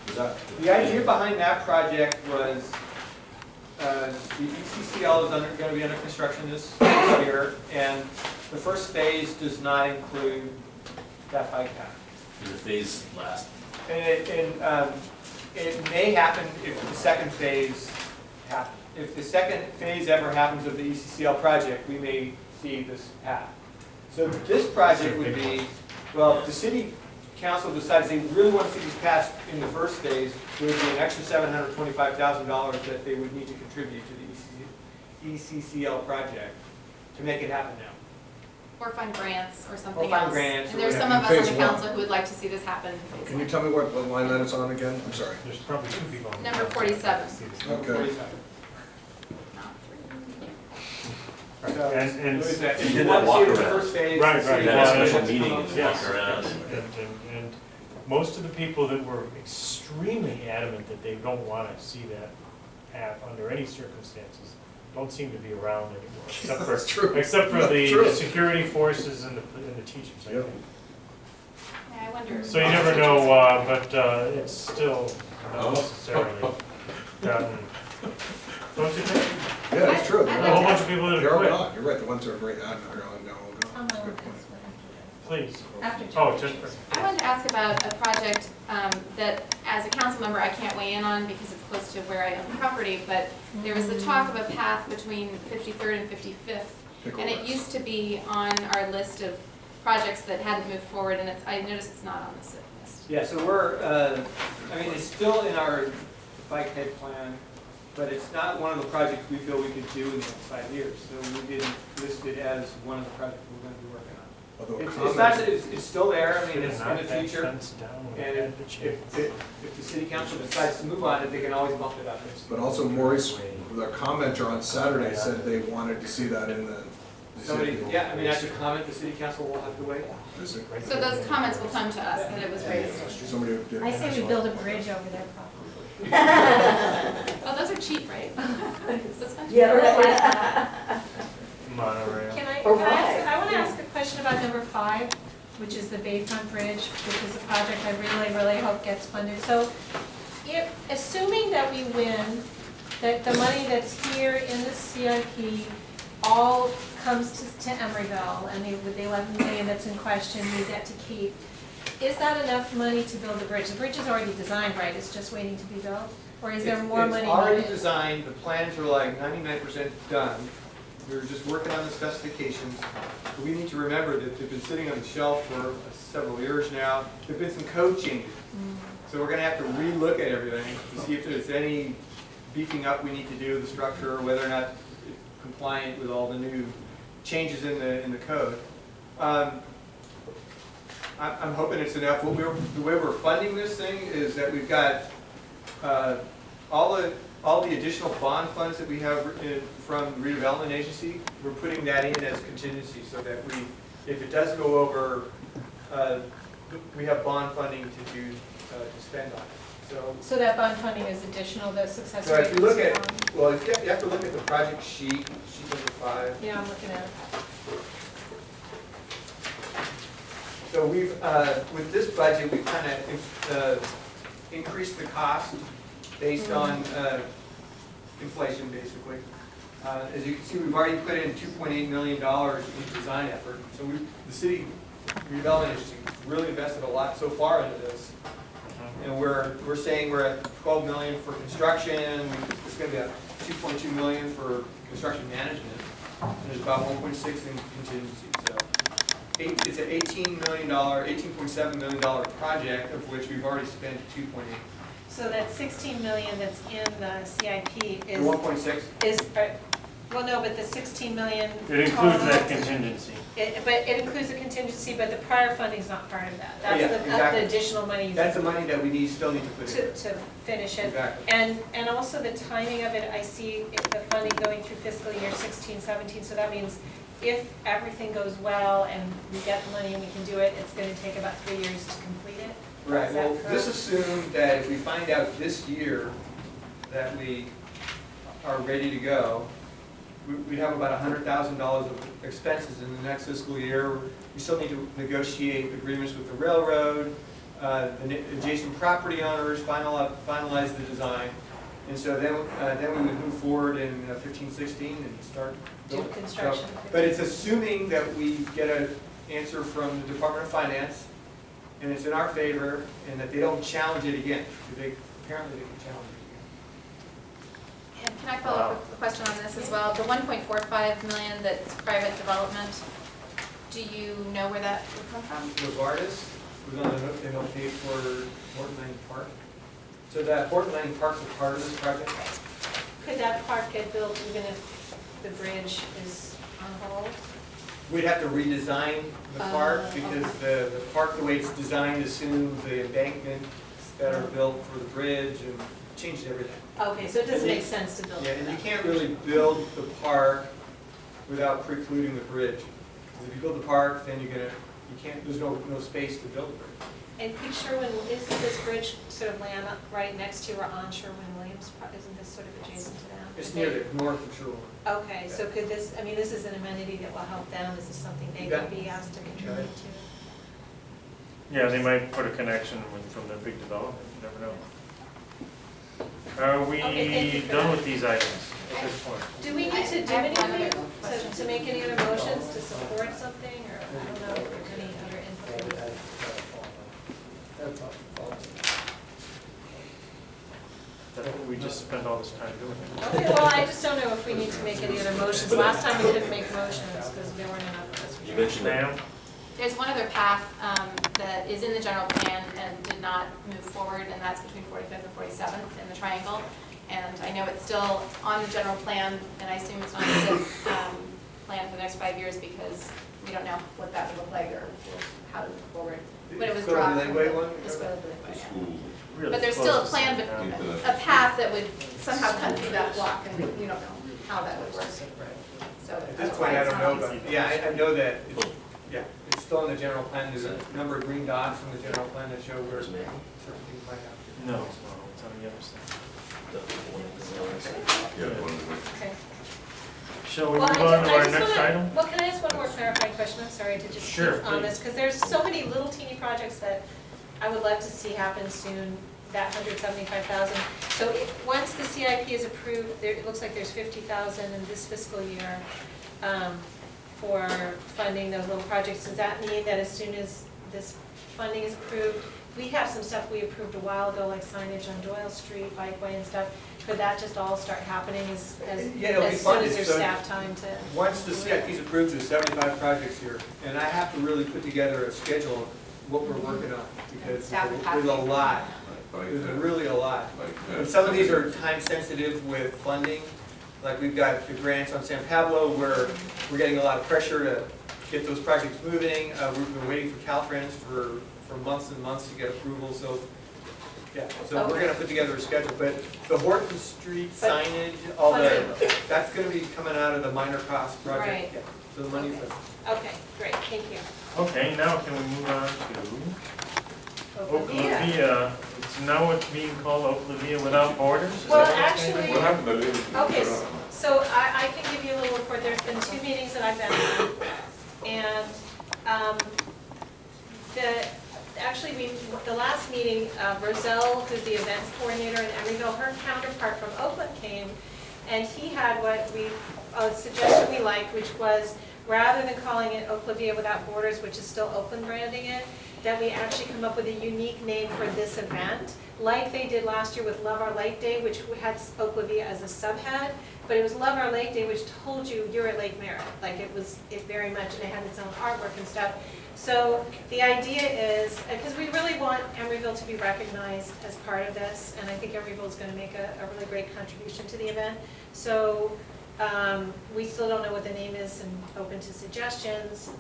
Is that? The idea behind that project was, the ECCL is gonna be under construction this year, and the first phase does not include that bike path. Is the phase last? And it may happen if the second phase happens. If the second phase ever happens of the ECCL project, we may see this path. So this project would be, well, if the city council decides they really want to see this passed in the first phase, there would be an extra $725,000 that they would need to contribute to the ECCL project to make it happen now. Or find grants or something Or find else. grants And or there's some whatever. of us on Phase the one. council who would like to see this happen. in phase Can you one. tell me what line that it's on again? I'm sorry. There's probably 2 people. on the Number phone. 47. Okay. So, And- so is that- You if did you that want to see it in the walk around. first phase. Right, the city right. You had a council special has to meeting come and up- Yes. walk around. And most of the people that were extremely adamant that they don't want to see that path under any circumstances don't seem to be around anymore, except That's for, true. except for That's the true. security forces and the teachers, I Yep. think. Yeah, I wonder. So you never know, but it's still not necessarily gotten, don't you think? Yeah, it's true. I'd There are a like whole to bunch of people that They're have all quit. gone. You're right. The ones that are very adamant are all gone. That's a good point. Please. After Oh, Jeff. just, I wanted to ask about a project that, as a council member, I can't weigh in on because it's close to where I own property, but there was the talk of a path between 53rd and 55th, and it used to be on our list of projects that hadn't moved forward, and I noticed it's not on this list. Yeah, so we're, I mean, it's still in our bike head plan, but it's not one of the projects we feel we could do in the next 5 years. So we didn't list it as one of the projects we're gonna be working on. Although It's not, it's still there, I mean, it's in knock the that future. fence down when And it had the chance. if the city council decides to move on it, they can always bump it up. But also Maurice, the commenter on Saturday said they wanted to see that in the. Somebody, yeah, I mean, after comment, the city council will have to wait. Is it? So those comments will come to us, that it was raised. Somebody who did. I say we build a bridge over their property. Oh, those are cheap, right? This one? Monorail. Can I, Or can I ask, why? I want to ask a question about number 5, which is the Bayfront Bridge, which is a project I really, really hope gets funded. So, assuming that we win, that the money that's here in the CIP all comes to Emeryville, and the 11 million that's in question we get to keep, is that enough money to build the bridge? The bridge is already designed, right? It's just waiting to be built? Or is there more money It's already needed? designed, the plans are like 99% done. We're just working on the specifications. We need to remember that they've been sitting on the shelf for several years now. There've been some code changes. So we're gonna have to relook at everything to see if there's any beefing up we need to do with the structure, or whether or not it's compliant with all the new changes in the code. I'm hoping it's enough. The way we're funding this thing is that we've got all the additional bond funds that we have from the redevelopment agency. We're putting that in as contingency so that if it does go over, we have bond funding to spend on it. So that bond funding is additional, the success So rate? if you look is at, on- well, if you have to look at the project sheet number 5. Yeah, I'm looking at it. So we've, with this budget, we've kind of increased the cost based on inflation, basically. As you can see, we've already put in $2.8 million in design effort. So the city redevelopment agency really invested a lot so far into this. And we're saying we're at 12 million for construction. It's going to be at 2.2 million for construction management. And there's about 1.6 in contingency. So it's an $18.7 million project, of which we've already spent 2.8. So that 16 million that's in the CIP The is, 1.6. well, no, but the 16 million. It includes that contingency. But it includes the contingency, but the prior funding's not part of that. Yeah, That's exactly. the additional money That's the money that we still need to put in. to finish it. Exactly. And also the timing of it, I see the funding going through fiscal year 16, 17, so that means if everything goes well and we get the money and we can do it, it's gonna take about 3 years to complete it. Right, Is that well, this correct? assumed that if we find out this year that we are ready to go, we'd have about $100,000 of expenses in the next fiscal year. We still need to negotiate agreements with the railroad, the adjacent property owners, finalize the design. And so then we would move forward in 15, 16 and start building. Do construction. So, but it's assuming that we get an answer from the Department of Finance, and it's in our favor, and that they don't challenge it again. Apparently they can challenge it again. And can I follow up with a question on this as well? The 1.45 million that's private development, do you know where that would come from? Novartis was on the hook to help pay for Horton Lane Park. So that Horton Lane Park's a part of this project? Could that park get built even if the bridge is on hold? We'd have to redesign the park because the park, the way it's designed, assumes the embankments that are built for the bridge and changed everything. Okay, so it doesn't make sense to build Yeah, it. and you can't really build the park without precluding the bridge. Because if you build the park, then there's no space to build the bridge. And could Sherwin, isn't this bridge sort of land right next to or on Sherwin-Williams? Isn't this sort of adjacent to them? It's near the north of Sherwood. Okay, so could this, I mean, this is an amenity that will help them. Is this something they could be asked to contribute to? Yeah, they might put a connection from their big development, you never know. Are we Okay, thank you for done that. with these items at this point? Do we need to do I have one anything other question. to make any other motions to support something, or I don't know if there's any other input? That's what we just spent all this time doing. Okay, well, I just don't know if we need to make any other motions. Last time we didn't make motions because there weren't enough of us. You mentioned that. Ma'am? There's one other path that is in the general plan and did not move forward, and that's between 45th and 47th in the triangle. And I know it's still on the general plan, and I assume it's on the SIP plan for the next 5 years because we don't know what that would look like or how to move forward. But it was dropped from the Square The yeah. school. Really But there's close still a to plan, the but town. a path that would somehow cut through that block, and we don't know how that would work. So At this that's point, why I it's don't not know, easy. but, yeah, I know that, it's still in the general plan. There's a number of green dots in the general plan that show where certain things might have to. No, it's on the other side. Yeah, the one that- Okay. Shall we Well, move I on just- to I our just next wanna- item? Well, can I ask one more clarifying question? I'm sorry to just Sure, keep on please. this, because there's so many little teeny projects that I would love to see happen soon, that 175,000. So once the CIP is approved, it looks like there's 50,000 in this fiscal year for funding those little projects. Does that mean that as soon as this funding is approved, we have some stuff we approved a while ago, like signage on Doyle Street, bikeway and stuff. Could that just all start happening Yeah, it'll be as soon funded, as there's so staff time to? Once the CIP is approved, there's 75 projects here, and I have to really put together a schedule of what we're working on, because Staff there's capacity. a lot. like There's that. really a lot. Like that. And some of these are time sensitive with funding, like we've got the grants on San Pablo where we're getting a lot of pressure to get those projects moving. We've been waiting for Caltrans for months and months to get approval, so, yeah. So we're gonna put together a schedule, but the Horton Street signage, all that's gonna be coming out of the minor cost project. Right. Yeah. So the money's there. Okay, great, thank you. Okay, now can we move on to Oklahoma. Oklahoma? It's now it's being called Oklahoma Without Borders? Is Well, that what it's actually- What happened to Livingston? Okay, so I can give you a little report. There's been 2 meetings that I've been on. And actually, the last meeting, Roselle, who's the events coordinator in Emeryville, her counterpart from Oakland came, and he had what we, a suggestion we liked, which was, rather than calling it Oaklavia Without Borders, which is still Oakland branding it, that we actually come up with a unique name for this event, like they did last year with Love Our Lake Day, which had Oaklavia as a subhead, but it was Love Our Lake Day, which told you you're at Lake Merritt. Like it very much, and it had its own artwork and stuff. So the idea is, because we really want Emeryville to be recognized as part of this, and I think Emeryville is going to make a really great contribution to the event. So we still don't know what the name is and open to suggestions.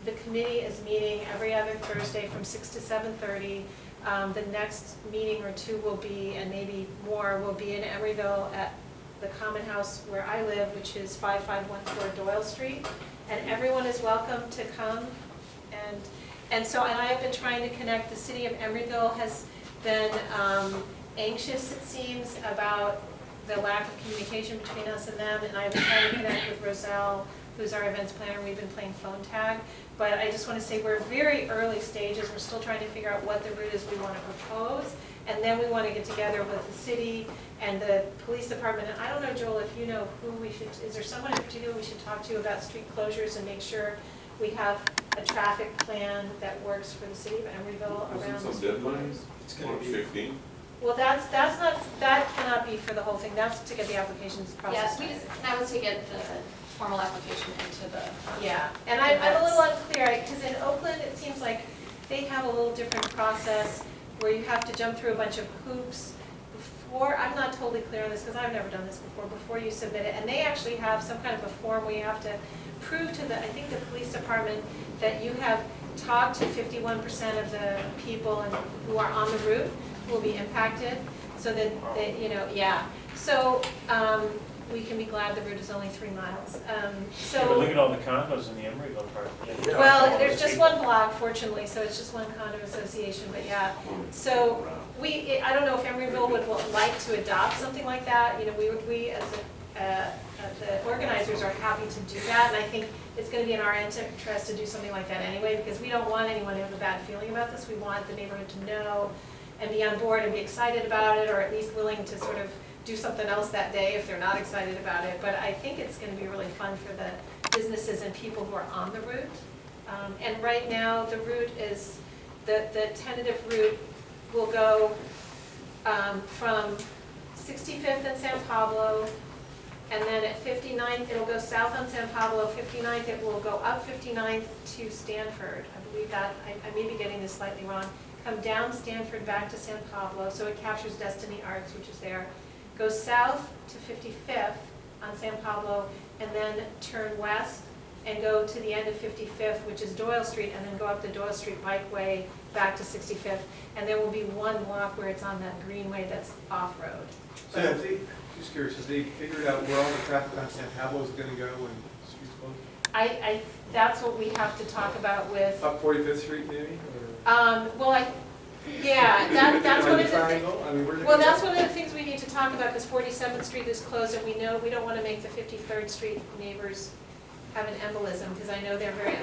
The committee is meeting every other Thursday from 6 to 7:30. The next meeting or two will be, and maybe more, will be in Emeryville at the Common House where I live, which is 5514 Doyle Street. And everyone is welcome to come. And so, and I have been trying to connect, the city of Emeryville has been anxious, it seems, about the lack of communication between us and them, and I've been trying to connect with Roselle, who's our events planner. We've been playing phone tag, but I just want to say we're very early stages. We're still trying to figure out what the route is we want to propose, and then we want to get together with the city and the police department. And I don't know, Joel, if you know who we should, is there someone in particular we should talk to about street closures and make sure we have a traffic plan that works for the city of Emeryville around Some street deadlines, closures? It's gonna March be, 15. Well, that cannot be for the whole thing. That's to get the applications processed. Yes, that was to get the formal application into the. Yeah, and I'm a little unclear, because in Oakland, it seems like they have a little different process where you have to jump through a bunch of hoops before, I'm not totally clear on this because I've never done this before you submit it. And they actually have some kind of a form where you have to prove to the, I think the police department, that you have talked to 51% of the people who are on the route who will be impacted, so that, you know, yeah. So, we can be glad the route is only 3 miles. Yeah, but look at all the condos in the Emeryville part. Yeah. Well, there's just one block, fortunately, so it's just one condo association, but yeah. So I don't know if Emeryville would like to adopt something like that. You know, we as the organizers are happy to do that, and I think it's going to be in our interest to do something like that anyway, because we don't want anyone to have a bad feeling about this. We want the neighborhood to know and be on board and be excited about it, or at least willing to sort of do something else that day if they're not excited about it. But I think it's going to be really fun for the businesses and people who are on the route. And right now, the route is, the tentative route will go from 65th and San Pablo, and then at 59th, it'll go south on San Pablo. 59th, it will go up 59th to Stanford. I believe that, I may be getting this slightly wrong. Come down Stanford back to San Pablo, so it captures Destiny Arts, which is there. Go south to 55th on San Pablo, and then turn west and go to the end of 55th, which is Doyle Street, and then go up the Doyle Street Bikeway back to 65th. And there will be one block where it's on that greenway that's off-road. So have they, just curious, have they figured out where all the traffic on San Pablo is gonna go when the street's closed? That's what we have to talk about with, Up 45th Street maybe, or? well, yeah, that's one of the things. Triangle? I mean, where did it Well, go? that's one of the things we need to talk about, because 47th Street is closed, and we know we don't want to make the 53rd Street neighbors have an embolism, because I know they're very,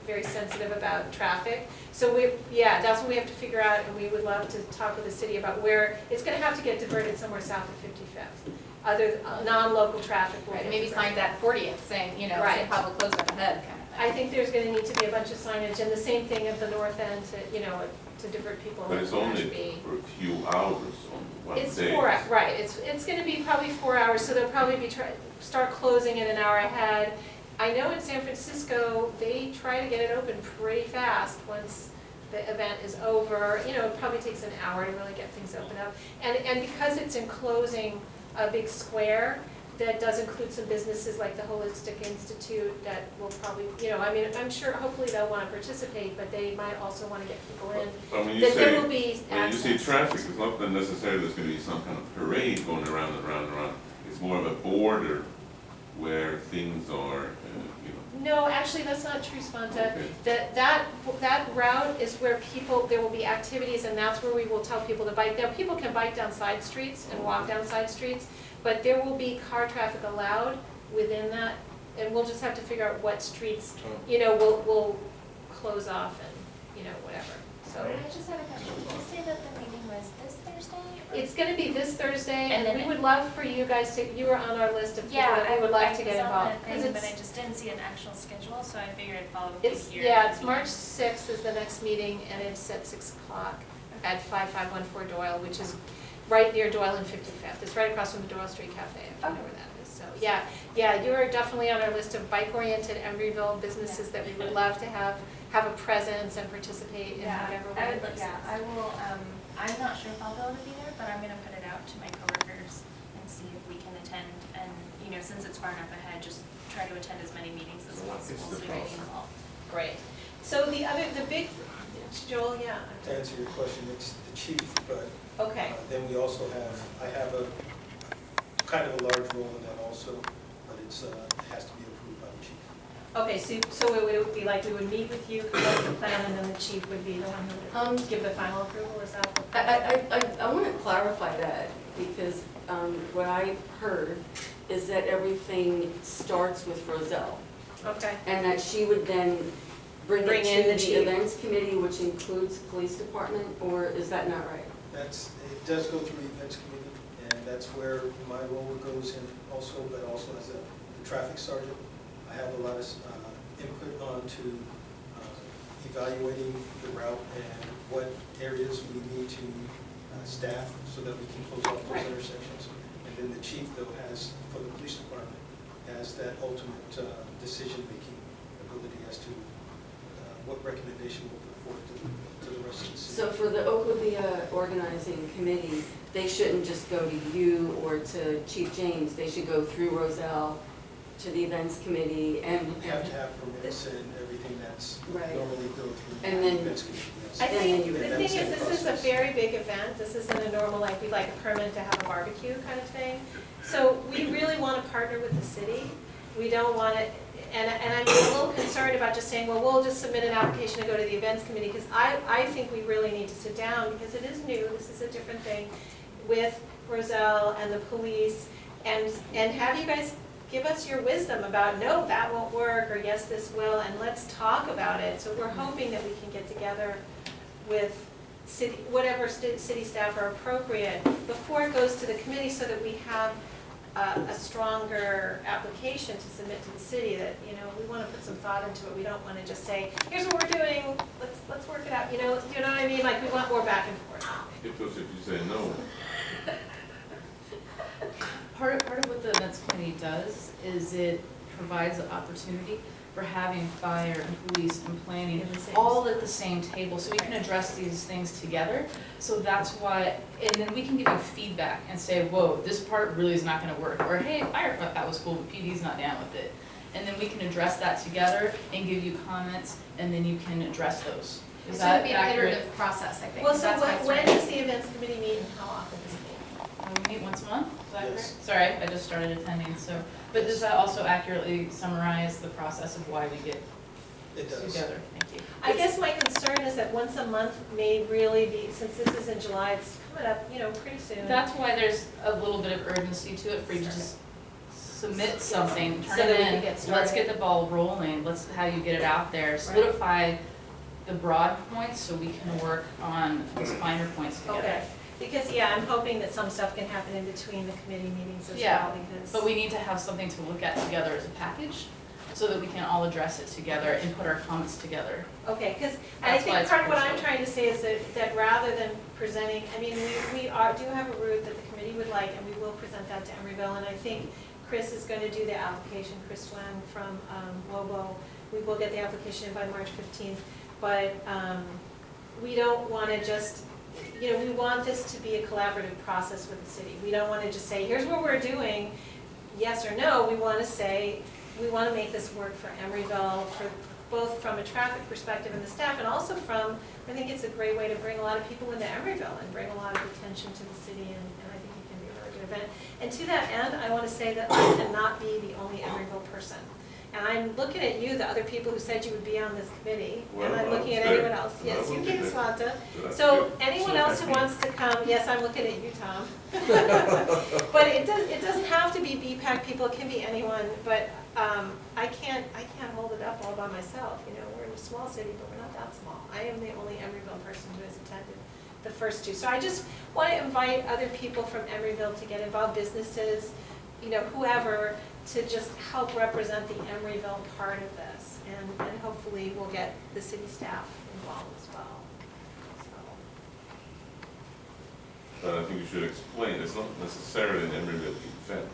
very sensitive about traffic. So that's what we have to figure out, and we would love to talk with the city about where, it's going to have to get diverted somewhere south of 55th. Other, non-local traffic will Right, get maybe diverted. sign that 40th saying, you know, Right. San Pablo closed up ahead kind of thing. I think there's going to need to be a bunch of signage, and the same thing at the north end to, you know, to divert people. But it's on only Ashby. for a few hours on one day. It's 4 hours, right, it's gonna be probably 4 hours, so they'll probably be start closing it an hour ahead. I know in San Francisco, they try to get it open pretty fast once the event is over. You know, it probably takes an hour to really get things open up. And because it's enclosing a big square, that does include some businesses like the Holistic Institute that will probably, you know, I mean, I'm sure hopefully they'll want to participate, but they might also want to get people in. But when you That say, there will be when you say access. traffic, it's not that necessarily there's gonna be some kind of parade going around and around and around. It's more of a border where things are, you know. No, actually, that's not true, Spanta. Okay. That route is where people, there will be activities, and that's where we will tell people to bike. Now, people can bike down side streets and walk down side streets, but there will be car traffic allowed within that, and we'll just have to figure out what streets, you know, we'll close off and, you know, whatever. So I just had a question. Did you say that the meeting was this Thursday? it's gonna be this Thursday, And and then- we would love for you guys to, you were on our list of people Yeah, that we would like to I get was on involved. the 'Cause thing, but I it's, just didn't see an actual schedule, so I figured I'd follow up with it's, you here. yeah, it's March 6th is the next meeting, and it's at 6 o'clock at 5514 Doyle, which is right near Doyle and 55th. It's right across from the Doyle Street Cafe, if you know where that is. So, yeah, you're definitely on our list of bike-oriented Emeryville businesses that we would love to have a presence and participate in whatever way. I would, I will, I'm not sure if I'll be able to be there, but I'm gonna put it out to my coworkers and see if we can attend, and, you know, since it's far enough ahead, just try to attend as many meetings as possible, so we can be involved. Great. So the big, Joel, yeah. To answer your question, it's the chief, but Okay, then we also have, I have a kind of a large role in that also, but it has to be approved by the chief. okay, so it would be like we would meet with you, come up with the plan, and then the chief would be the one who would give the final approval, is that? I want to clarify that, because what I've heard is that everything starts with Roselle, Okay, and that she would then bring Bring it in to the the chief. events committee, which includes police department, or is that not right? It does go through the events committee, and that's where my role goes in also, but also as the traffic sergeant. I have a lot of input onto evaluating the route and what areas we need to staff so that we can close off those intersections. And then the chief, though, has, for the police department, has that ultimate decision-making ability as to what recommendation we'll put forward to the rest of the city. So for the Oklahoma organizing committee, they shouldn't just go to you or to Chief James, they should go through Roselle to the events committee and. We have to have permits and everything that's Right. normally go through And the then- events committee. Yes. I think, And the then thing you- is, this is a very big event, this isn't a normal, like, we'd like a permit to have a barbecue kind of thing. So we really want to partner with the city, we don't want it, and I'm a little concerned about just saying, well, we'll just submit an application to go to the events committee, because I think we really need to sit down, because it is new, this is a different thing, with Roselle and the police, and have you guys give us your wisdom about, no, that won't work, or yes, this will, and let's talk about it. So we're hoping that we can get together with city, whatever city staff are appropriate before it goes to the committee, so that we have a stronger application to submit to the city that, you know, we want to put some thought into it. We don't want to just say, here's what we're doing, let's work it out, you know what I mean? Like, we want more back and forth. Because if you say no, Part of what the events committee does is it provides the opportunity for having fire and police and planning In the same- all at the same table, so we can address these things together. So that's why, and then we can give you feedback and say, whoa, this part really is not gonna work, or hey, fire, that was cool, but PD's not down with it. And then we can address that together and give you comments, and then you can address those. Is So that it'd be an accurate? iterative process, I think. Well, so That's my when concern. does the events committee meet and how often does it meet? We meet once a month, is that Yes. correct? Sorry, I just started attending, so, but does that also accurately summarize the process of why we get It does. together? Thank you. I guess my concern is that once a month may really be, since this is in July, it's coming up, you know, pretty soon. That's why there's a little bit of urgency to it, for you to just submit something, So turn that we it can in, get let's started. get the ball rolling, let's have you get it out there, solidify the broad points so we can work on those finer points together. Okay, because, yeah, I'm hoping that some stuff can happen in between the committee meetings as Yeah, well, because. But we need to have something to look at together as a package, so that we can all address it together and put our comments together. Okay, because I That's why think it's part of what I'm crucial. trying to say is that rather than presenting, I mean, we do have a route that the committee would like, and we will present that to Emeryville, and I think Chris is going to do the application, Chris Wang from Lobo. We will get the application in by March 15th, but we don't want to just, you know, we want this to be a collaborative process with the city. We don't want to just say, here's what we're doing, yes or no. We want to say, we want to make this work for Emeryville, for both from a traffic perspective and the staff, and also from, I think it's a great way to bring a lot of people into Emeryville and bring a lot of attention to the city, and I think it can be a really good event. And to that end, I want to say that I cannot be the only Emeryville person. And I'm looking at you, the other people who said you would be on this committee, and I'm Well, looking at there. anyone else. I Yes, will you be can there. Swanta. That's So good. anyone So else who that's me. wants to come, yes, I'm looking at you, Tom. But it doesn't have to be BPAC people, it can be anyone, but I can't hold it up all by myself, you know, we're in a small city, but we're not that small. I am the only Emeryville person who has attended the first two. So I just want to invite other people from Emeryville to get involved, businesses, you know, whoever, to just help represent the Emeryville part of this. And hopefully we'll get the city staff involved as well. So. But I think you should explain, it's not necessarily an Emeryville event.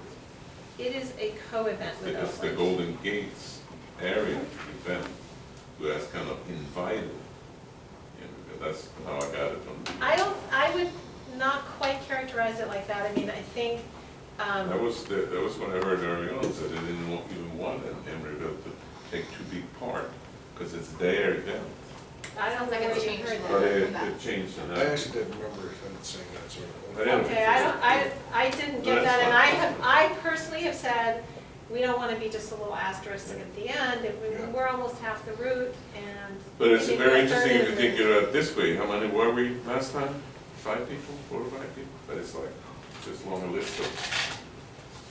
It is a co-event with It's the Oakland. Golden Gates area event, who has kind of invited Emeryville. That's how I got it from the. I would not quite characterize it like that. I mean, I think, That was what I heard early on, so they didn't even want Emeryville to take too big part, because it's their event. I don't Sounds like know it's where you changed heard a But little that. bit it from that. it changed and I actually didn't remember him saying that, so. But anyway. Okay, I didn't get That's that, and fine. I personally have said, we don't want to be just a little asterisk at the end. If Yeah. we're almost half the route, and. But it's maybe very we're a third interesting if of you the think route. it out this way. How many were we last time? 5 people, 4 or 5 people? But it's like, just long a list of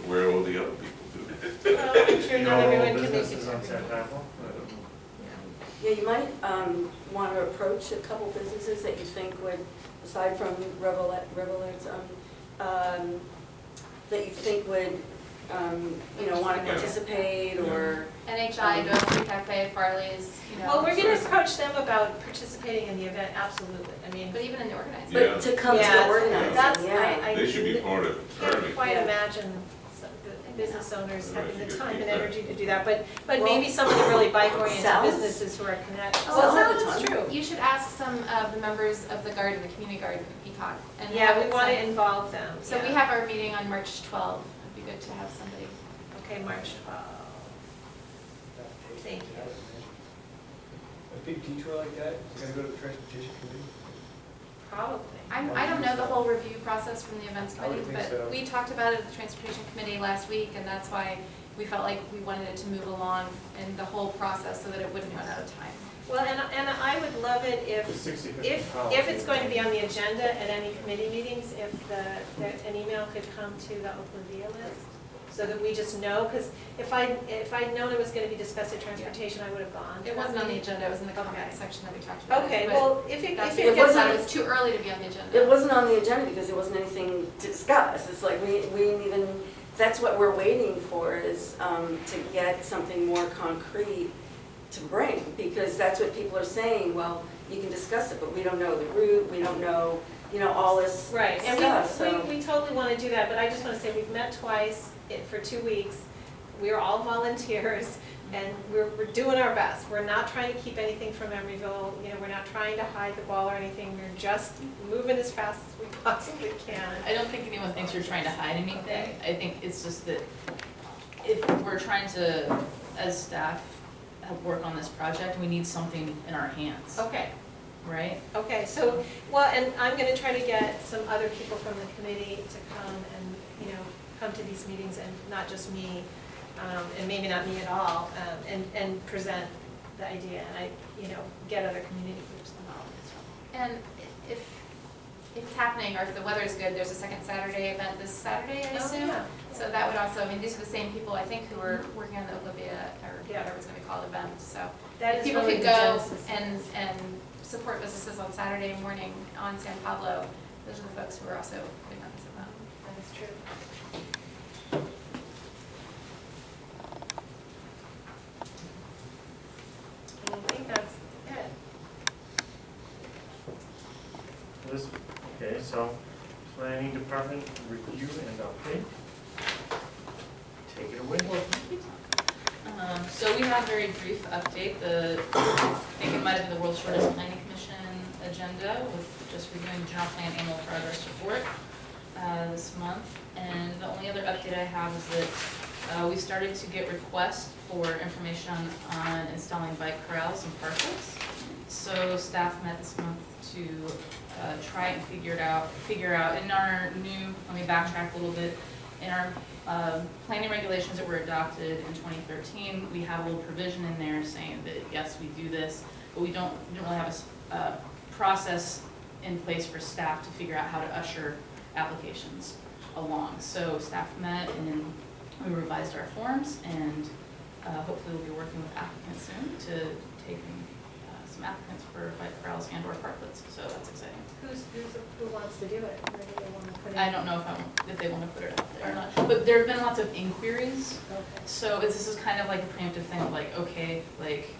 where all the other people do. Well, I'm sure You not know, everyone can make businesses it. on San Pablo? I don't know. Yeah, you might want to approach a couple businesses that you think would, aside from Revelers, that you think would, want to participate or. NHI, Dover Cafe, Farley's, you know. Well, we're gonna approach them about participating in the event, absolutely. I mean, But even in the organizing. Yeah. But to come to yeah, the organizing, that's, yeah. I They should be part of it can't early. quite Yeah. imagine the business owners having the Otherwise you time get and feedback. energy to do that, but Well, maybe some of the really bike-oriented Sal's- businesses who are connected. Oh, Well, Sal's that's have a ton. true. You should ask some of the members of the garden, the community garden, Peacock. And Yeah, have we it want to sent. involve them. So we yeah. have our meeting on March 12th. It'd be good to have somebody. Okay, March 12th. Thank you. A big detour like that, is gonna go to the transportation committee? Probably. I don't know the whole review process from the events I would committee, think but so. we talked about it at the transportation committee last week, and that's why we felt like we wanted it to move along in the whole process so that it wouldn't run out of time. Well, and I would love it The if 65th if it's going to be on the agenda at any committee meetings, if an email could come to the Oakland Via list, so that we just know, because if I'd known it was going to be discussed at transportation, I would have gone. It wasn't on the agenda, it was in the comment section that we talked about. Okay, but well, if it that's- gets wasn't- on, It was too early to be on the agenda. It wasn't on the agenda because there wasn't anything to discuss. It's like we didn't even, that's what we're waiting for is to get something more concrete to bring. Because that's what people are saying, well, you can discuss it, but we don't know the route, we don't know, all this right, and stuff, so. we totally want to do that, but I just want to say, we've met twice for 2 weeks. We're all volunteers, and we're doing our best. We're not trying to keep anything from Emeryville, we're not trying to hide the ball or anything. We're just moving as fast as we possibly can. I don't think anyone thinks you're trying to hide anything. Okay. I think it's just that if we're trying to, as staff, work on this project, we need something in our hands, Okay. right? Okay, so, well, and I'm gonna try to get some other people from the committee to come and, come to these meetings, and not just me, and maybe not me at all, and present the idea, and get other community groups involved as well. And if it's happening, or if the weather's good, there's a second Saturday event this Saturday, I Oh, assume. yeah. So that would also, these are the same people, I think, who are working on the Oklahoma, or Yeah. whatever it's gonna be called, event, so. That If is people really could the go genesis of and this. support businesses on Saturday morning on San Pablo, those are the folks who are also putting on this event. That is true. And I think that's it. Okay, so planning department review and update. Take it away. So we have a very brief update. I think it might have been the World's Shortest Planning Commission agenda with just reviewing general plan annual progress report this month. And the only other update I have is that we started to get requests for information on installing bike corrals and parcels. So staff met this month to try and figure out in our new, let me backtrack a little bit. In our planning regulations that were adopted in 2013, we have a little provision in there saying that, yes, we do this, but we don't really have a process in place for staff to figure out how to usher applications along. So staff met and we revised our forms, and hopefully we'll be working with applicants soon to take some applicants for bike corrals and or parklets, so that's exciting. Who wants to do it? Where do they want to put it? I don't know if they want to put it out there or not, but there have been lots of inquiries. Okay. So this is kind of like a preemptive thing of like, okay, like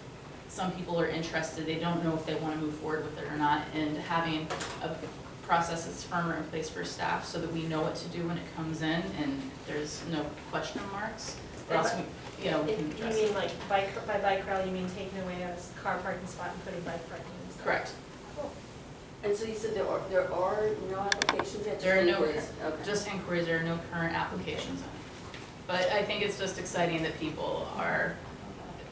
some people are interested, they don't know if they want to move forward with it or not, and having a process that's firmer in place for staff so that we know what to do when it comes in and there's no question marks. Or else we, you know, we can address You it. mean like by bike corral, you mean taking away a car parking spot and putting bike parking in? Correct. Cool. And so you said there are no applications yet? There are no, Okay. just inquiries, there are no current applications in. But I think it's just exciting that people are,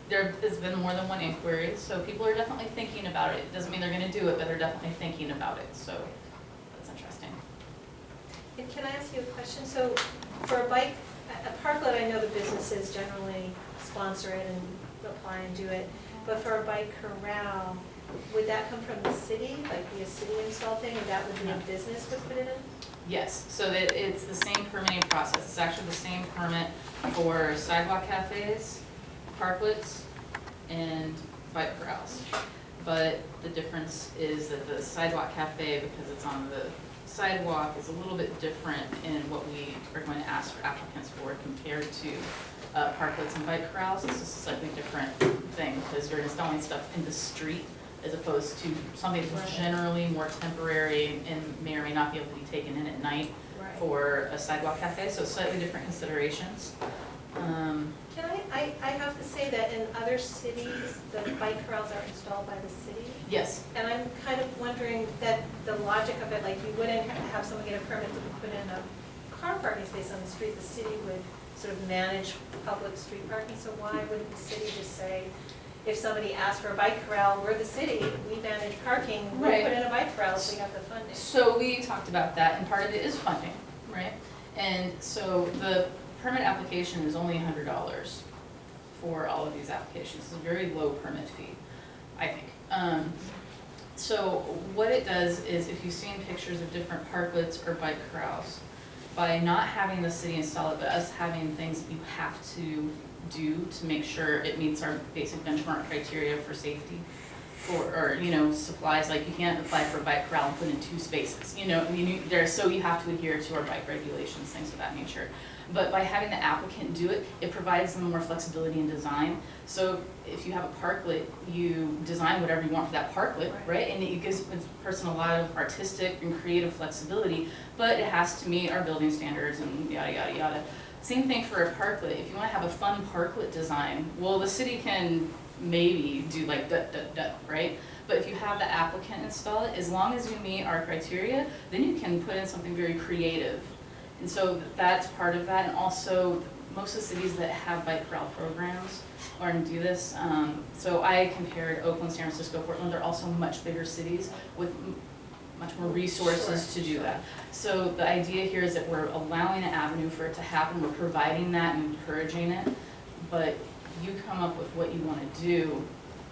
there has been more than one inquiry, so people are definitely thinking about it. It doesn't mean they're gonna do it, but they're definitely thinking about it, so that's interesting. And can I ask you a question? So for a bike, a parklet, I know the businesses generally sponsor it and apply and do it, but for a bike corral, would that come from the city, like be a city installed thing, or that would be a business would put it in? Yes, so that it's the same permitting process. It's actually the same permit for sidewalk cafes, parklets, and bike corrals. But the difference is that the sidewalk cafe, because it's on the sidewalk, is a little bit different in what we are going to ask for applicants for compared to parklets and bike corrals. It's just a slightly different thing because you're installing stuff in the street as opposed to something that's generally more temporary and may or may not be able to be taken in at night Right. for a sidewalk cafe, so slightly different considerations. Can I have to say that in other cities, the bike corrals are installed by the city? Yes, And I'm kind of wondering that the logic of it, like you wouldn't have someone get a permit to put in a car parking space on the street, the city would sort of manage public street parking, so why wouldn't the city just say, if somebody asks for a bike corral, we're the city, we manage parking, we'll Right. put in a bike corral if we have the funding. so we talked about that, and part of it is funding, right? And so the permit application is only $100 for all of these applications. It's a very low permit fee, I think. So what it does is, if you've seen pictures of different parklets or bike corrals, by not having the city install it, but us having things that you have to do to make sure it meets our basic benchmark criteria for safety, or you know, supplies, like you can't apply for a bike corral and put in 2 spaces, you know, you have to adhere to our bike regulations, things of that nature. But by having the applicant do it, it provides them more flexibility in design. So if you have a parklet, you design whatever you want for that parklet, right? And it gives the person a lot of artistic and creative flexibility, but it has to meet our building standards and yada, yada, yada. Same thing for a parklet. If you want to have a fun parklet design, well, the city can maybe do like right? But if you have the applicant install it, as long as you meet our criteria, then you can put in something very creative. And so that's part of that. And also, most of the cities that have bike corral programs learn to do this. So I compared Oakland, San Francisco, Portland. They're also much bigger cities with much more resources to do that. So the idea here is that we're allowing an avenue for it to happen. We're providing that and encouraging it. But you come up with what you want to do,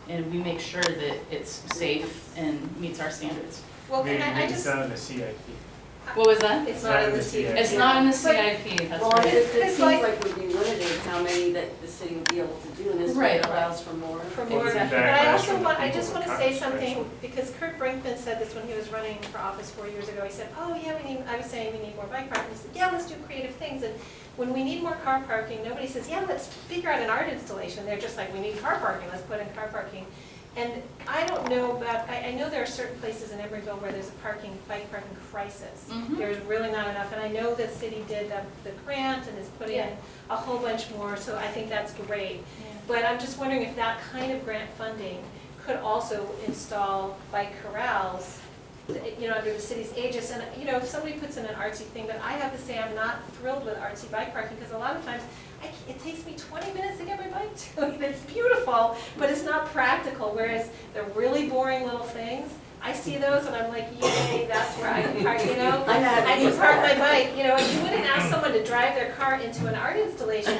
and we make sure that it's safe and meets our standards. Well, Maybe can I it's just, not in the CIP. What was that? it's not in the CIP. It's not in the CIP, that's Well, right. it It's seems like- like we'd be limited how many that the city would be able to do, and this Right. allows for more. For Well, more, it's but a I backlash also from the want, I people just want to with say cars, something, right? because Kurt Brinkman said this when he was running for office 4 years ago. He said, oh yeah, I was saying we need more bike parking. He said, yeah, let's do creative things. And when we need more car parking, nobody says, yeah, let's figure out an art installation. They're just like, we need car parking, let's put in car parking. And I don't know about, I know there are certain places in Emeryville where there's a bike parking crisis. Mhm. There's really not enough, and I know the city did the grant and is putting in a whole bunch more, so I think that's great. But I'm just wondering if that kind of grant funding could also install bike corrals, you know, under the city's aegis. And, you know, if somebody puts in an artsy thing, but I have to say I'm not thrilled with artsy bike parking, because a lot of times it takes me 20 minutes to get my bike to it. It's beautiful, but it's not practical, whereas the really boring little things, I see those and I'm like, yay, that's where I can park, you know? I know how to I can use park my that. bike, you know, and you wouldn't ask someone to drive their car into an art installation.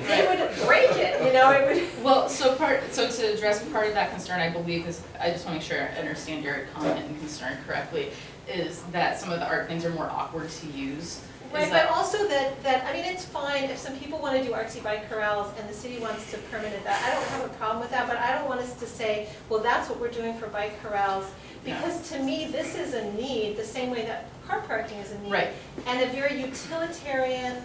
They would break it, you know, it would. Well, so to address part of that concern, I believe, is, I just wanna make sure I understand your comment and concern correctly, is that some of the art things are more awkward to use. Right, Is but that- also that, I mean, it's fine if some people wanna do artsy bike corrals and the city wants to permit that, I don't have a problem with that, but I don't want us to say, well, that's what we're doing for bike corrals. Because to me, this is a need, the same way that car parking is a need. Right. And a very utilitarian,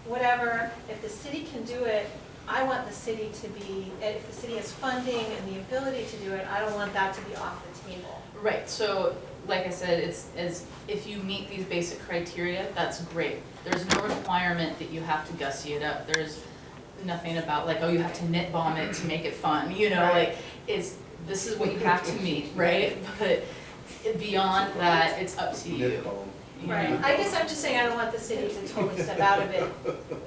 whatever, if the city can do it, I want the city to be, if the city has funding and the ability to do it, I don't want that to be off the table. Right, so, like I said, if you meet these basic criteria, that's great. There's no requirement that you have to gussy it up. There's nothing about like, oh, you have to knit bomb it to make it fun, you know, Right. like, this is what you have to meet, right? But beyond that, it's up to you. You Right, know? I guess I'm just saying I don't want the city to totally step out of it,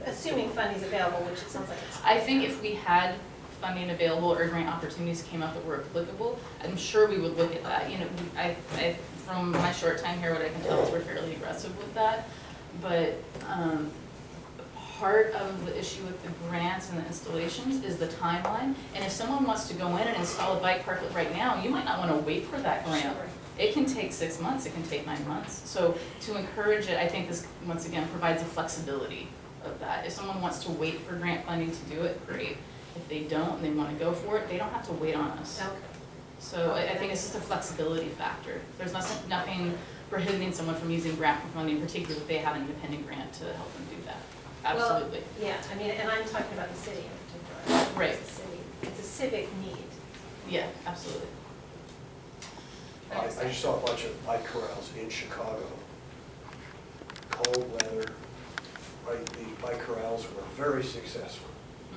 assuming funding's available, which it sounds like it's. I think if we had funding available or grant opportunities came up that were applicable, I'm sure we would look at that. You know, from my short time here, what I can tell is we're fairly aggressive with that. But part of the issue with the grants and the installations is the timeline. And if someone wants to go in and install a bike parklet right now, you might not want to wait for that grant. Sure. It can take 6 months, it can take 9 months. So to encourage it, I think this, once again, provides the flexibility of that. If someone wants to wait for grant funding to do it, great. If they don't and they want to go for it, they don't have to wait on us. Okay. So I think it's just a flexibility factor. There's nothing prohibiting someone from using grant funding, particularly if they have an independent grant to help them do that. Absolutely. Well, yeah, I mean, and I'm talking about the city in particular. Right. It's a city, it's a civic need. Yeah, absolutely. I just saw a bunch of bike corrals in Chicago. Cold weather, right, these bike corrals were very successful.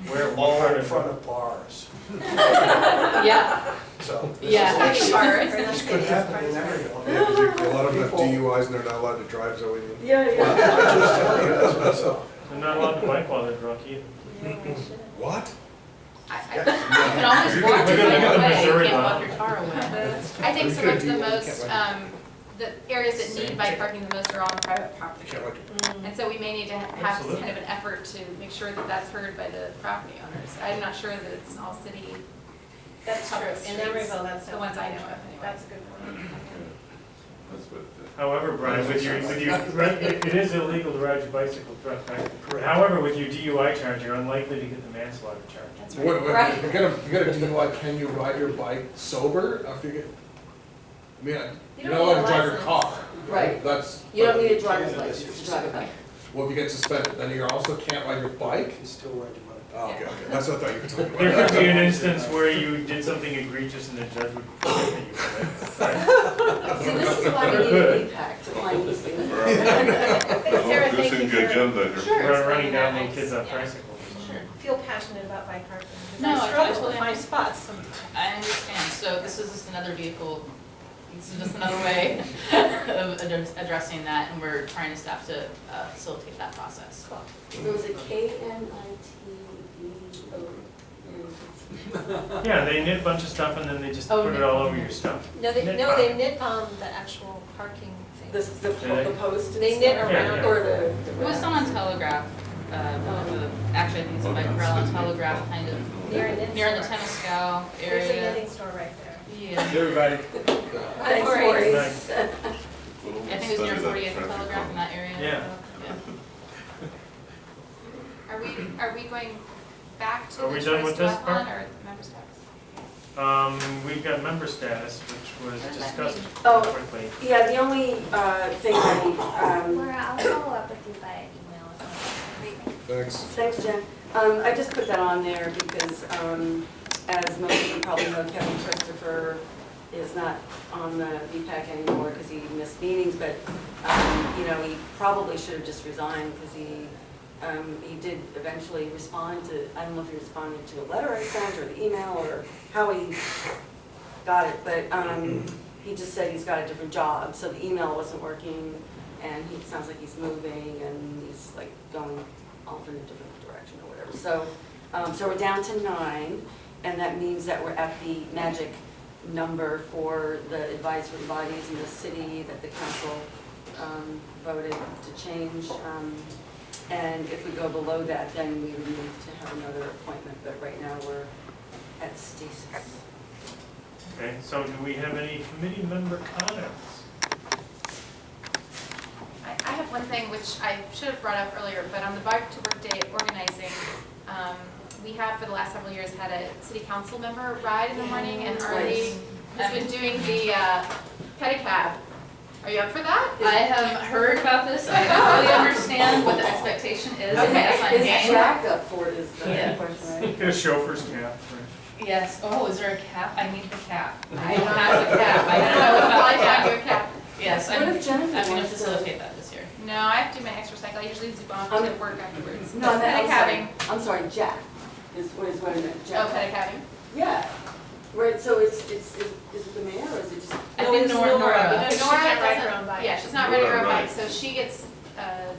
Where, All part in of- front of bars, Yeah, so. yeah. This could happen in Emeryville. Yeah, 'cause a lot of them have DUIs and they're not allowed to drive, so we. Yeah, I'm just telling you, that's what I saw. They're not allowed to bike while they're drunk either. What? You can always walk your Look at bike the away, Missouri you can't law. walk your car away. I think some of the most, the areas that need bike parking the most are on private property. Can't wait. And so we may need to have Absolutely. kind of an effort to make sure that that's heard by the property owners. I'm not sure that it's all city. That's true, in Streets. Emeryville, that's The ones I know of, anyway. anyway. That's a good one. That's what, However, Brian, with your, right, it is illegal to ride your bicycle drunk, right? However, with your DUI charge, you're unlikely to get the manslaughter charge. That's What, right. if you get a DUI, can you ride your bike sober after you get? I mean, You you're don't not need allowed a to drive your license. car. Right. That's. You don't need a driver's license to drive a bike. Well, if you get suspended, then you also can't ride your bike? You still ride your bike. Oh, okay, okay, that's what I thought you were talking There about. could be an instance where you did something egregious and the judge would prohibit you from it. So this is why we need an impact to find these things. Sarah, thank you good for, agenda. Sure. We're running down little Nice. kids on Yeah. tricycles. Sure. feel passionate about bike parking. because No, I I struggle totally to find spots sometimes. I understand, so this is just another vehicle, this is just another way of addressing that, and we're trying to staff to facilitate that process. Cool. So is it KNITEO? Yeah, they knit a bunch of stuff and then they just Oh, put it all over your stuff. No, they Knit knit the actual parking thing. The post? and They knit stuff? around Or It was done on Telegraph, actually, I think it's a bike corral on Telegraph, kind of, Near a knit near the store. Temescal There's a area. knitting store right there. Yeah, Everybody. Thanks, Maurice. Maurice. I think it was near 48th and Telegraph in that area. Yeah. Are we going back to Are the we done choice with to this have part? one or member status? We've got member status, which was What does that discussed mean? Oh. quickly. Yeah, the only thing Laura, I'll follow up with you by email if you want. Thanks. thanks, Jen. I just put that on there because, as most of you probably know, Kevin Christopher is not on the VPAC anymore because he missed meetings, but, he probably should have just resigned because he did eventually respond to, I don't know if he responded to a letter I sent or the email or how he got it, but he just said he's got a different job, so the email wasn't working, and he sounds like he's moving, and he's like going off in a different direction or whatever. So, so we're down to 9, and that means that we're at the magic number for the advisory bodies in the city that the council voted to change. And if we go below that, then we would need to have another appointment, but right now we're at stasis. Okay, so do we have any committee member comments? I have one thing which I should have brought up earlier, but on the Bike to Work Day organizing, we have for the last several years had a city council member ride in the morning, and Arlie has been doing the pedicab. Are you up for that? I have heard about this, I don't really understand what the expectation is. Okay. Yes, I'm Is game. Jack up for it is the Yeah. question, right? Get a chauffeur's cap. Yes, oh, is there a cap? I need the cap. I don't have a cap, I don't know if I find you a cap. Yes, What I'm if Jennifer gonna wants to- facilitate that this year. No, I have to do my extra cycle, I usually zip off to work afterwards. No, I'm Pedicabbing. sorry, Jack is what I meant, Oh, Jack. pedicabbing? Yeah, right, so is it the mayor or is it just? I think Nora. No, Nora Nora can't ride her doesn't- own bike. Yeah, she's not riding her own Nora bike, so rides. she gets,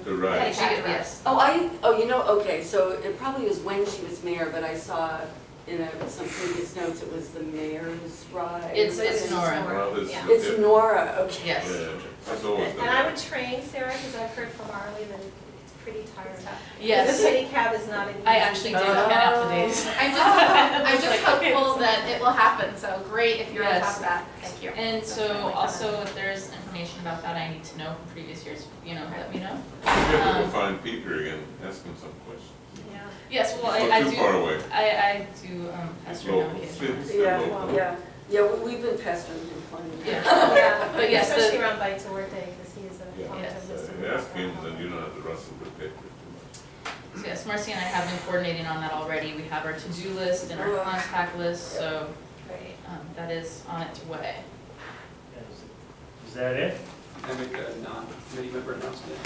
The ride. pedicab. Yes. Okay, so it probably was when she was mayor, but I saw in some previous notes, it was the mayor's ride. It's Nora. Nora. Well, it's, Yeah. It's Nora, okay. Yes. yeah, that's always the. And I would train Sarah, because I've heard from Arlie that it's pretty tiring. Yes. The pedicab is not an easy. I actually did count out the days. I'm just Like, okay, hopeful that it will happen, so great if you're on Yes. top of that, thank you. And so also if there's information about that I need to know from previous years, let me know. You have to go find Peter again, ask him some questions. Yeah. Yes, well, Not I too far do, away. I do, pass her Local, occasionally. it's Yeah, local. yeah, we've been pestering him plenty. Yeah. Yeah, But yes, the- especially around Bike to Work Day, because he is a Yeah. contact Yes. list. Ask him, then you don't have to rustle with paper too much. So yes, Marcy and I have been coordinating on that already. We have our to-do list and our contact list, so Great. that is on its way. Is that it? Can I make a non-committee member announcement?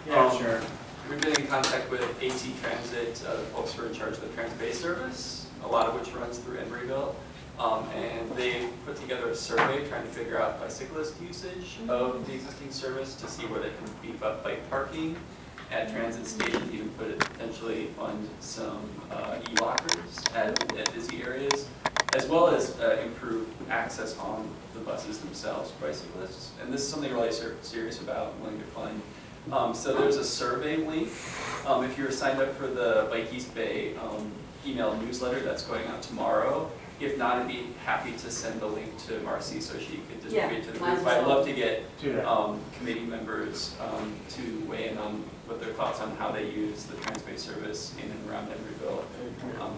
Yeah, sure. We've been in contact with AT Transit, the folks who are in charge of the Trans-Bay service, a lot of which runs through Emeryville. And they put together a survey trying to figure out bicyclist usage of the existing service to see where they can beef up bike parking at transit stations, even potentially fund some e-lockers at busy areas, as well as improve access on the buses themselves for bicyclists. And this is something really serious about and willing to fund. So there's a survey link. If you're signed up for the Bike East Bay email newsletter that's going out tomorrow, if not, I'd be happy to send the link to Marcy so she could distribute it to the might group. as I'd well. love to get Do that. committee members to weigh in on what their thoughts on how they use the Trans-Bay service in and around Emeryville,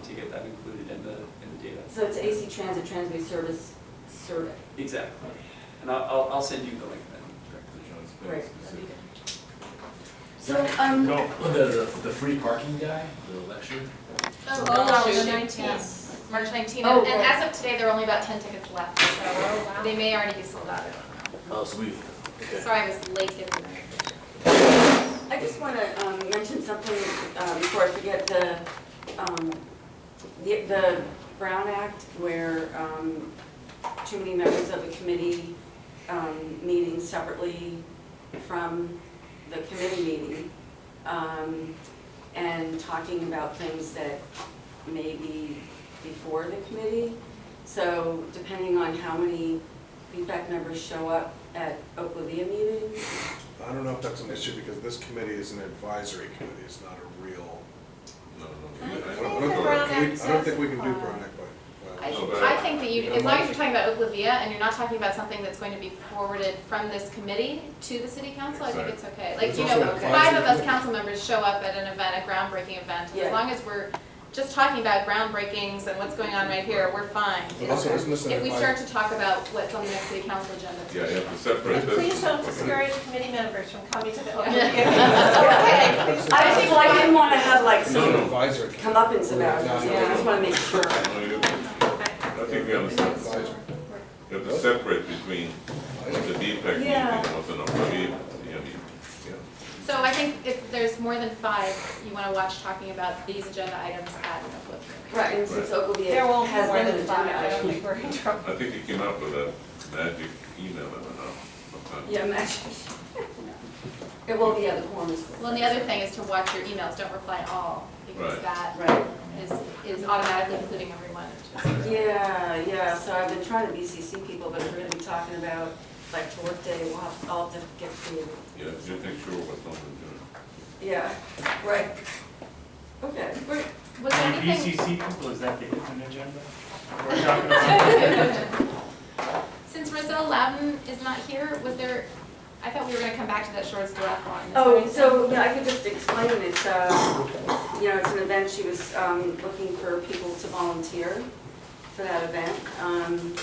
to get that included in the data. So it's AC Transit Trans-Bay Service survey. Exactly. And I'll send you the link then directly. Great. Specific. So, Go. The free parking guy, the lecture. Oh, the shoot. 19th. Yes. March 19th, Oh, and right. as of today, there are only about 10 tickets left, so wow. they may already be sold out, I don't know. Oh, so we've, okay. Sorry, I was late getting there. I just want to mention something before I forget, the Brown Act, where too many members of a committee meeting separately from the committee meeting, and talking about things that may be before the committee. So depending on how many feedback members show up at Oaklavia meetings, I don't know if that's an issue because this committee is an advisory committee, it's not a real. No, I no. think I the don't Brown know. Act I don't think we says, can do Brown Act by. I No, but- I think that you, Yeah, as long as March- you're talking about Oaklavia and you're not talking about something that's going to be forwarded from this committee to the city council, I think it's okay. Like, It's you also know, an 5 of advisory us committee. council members show up at an event, a groundbreaking event. Yeah. As long as we're just talking about groundbreakings and what's going on right here, we're fine. But also, isn't this an If we advisory? start to talk about what's on the next city council agenda. it's Yeah, you issue. have to separate this. Please don't discourage committee members from coming to the open Yeah. meeting. That's okay. Please I think, well, I didn't want to have like It's not an some advisory. comeuppance about it, so I just want to make sure. No, you- I think we understand. Advisory. You have to separate between what's a defect meeting Yeah. and what's an appropriate, So I think if there's more than 5, you want to watch talking about these agenda items at Oaklavia. Right, and since There Oaklavia won't be has more been an than 5, agenda I don't item. think we're in trouble. I think you came up with a magic email, I don't know. Sometimes. Yeah, imagine. It will be at the corners. Well, and the other thing is to watch your emails, don't reply all, because Right. that Right. is automatically including everyone. which is- Yeah, so I've been trying to BCC people, but if we're gonna be talking about like to work day, I'll have to get creative. Yeah, just make sure what someone's doing. Yeah, right. Okay. Was there The anything? BCC people, is that the hidden agenda? We're talking about. Since Roselle Loudon is not here, was there, I thought we were gonna come back to that Shorts Duathlon. Is there Oh, anything- so, yeah, I could just explain, it's, it's an event, she was, looking for people to volunteer for that event.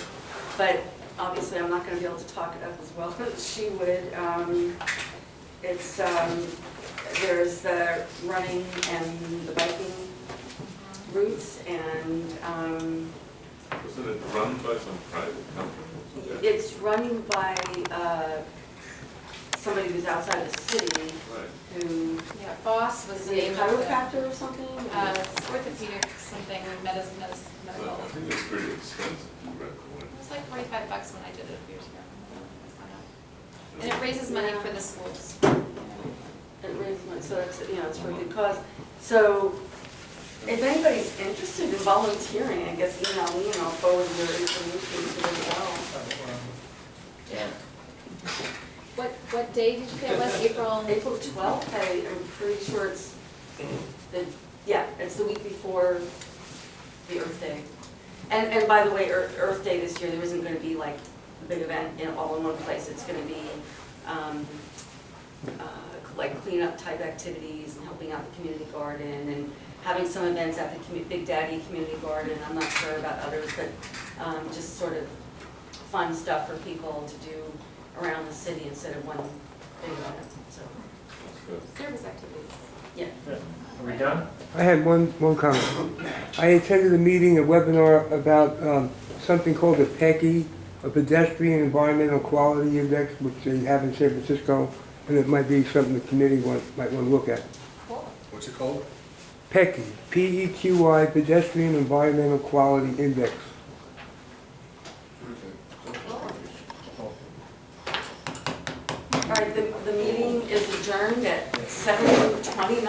But obviously, I'm not gonna be able to talk it up as well as she would. It's, there's the running and the biking routes, and, Wasn't it run by some private company? it's run by, somebody who's outside of the city, Right. who, Yeah, Boss was is the he a name of the, chiropractor or something? it's orthopedic something, medical. But I think it's pretty expensive to rent one. It was like $45 when I did it a few years ago. It's gone up. And it raises money for the schools. It raises money, so it's, it's for a good cause. So if anybody's interested in volunteering, I guess email me and I'll forward your information to them as well. Yeah. What day did you say it was? April? April 12th, I'm pretty sure it's it's the week before the Earth Day. And by the way, Earth Day this year, there isn't going to be like a big event all in one place. It's going to be like cleanup type activities and helping out the community garden and having some events at the Big Daddy Community Garden. I'm not sure about others, but just sort of fun stuff for people to do around the city instead of one big event, so, Service activities. yeah. Are we done? I had one comment. I attended a meeting, a webinar about something called the PECI, a Pedestrian Environmental Quality Index, which they have in San Francisco, and it might be something the committee might want to look at. What's it called? PECI, P-E-Q-I, Pedestrian Environmental Quality Index. All right, the meeting is adjourned at 7:29.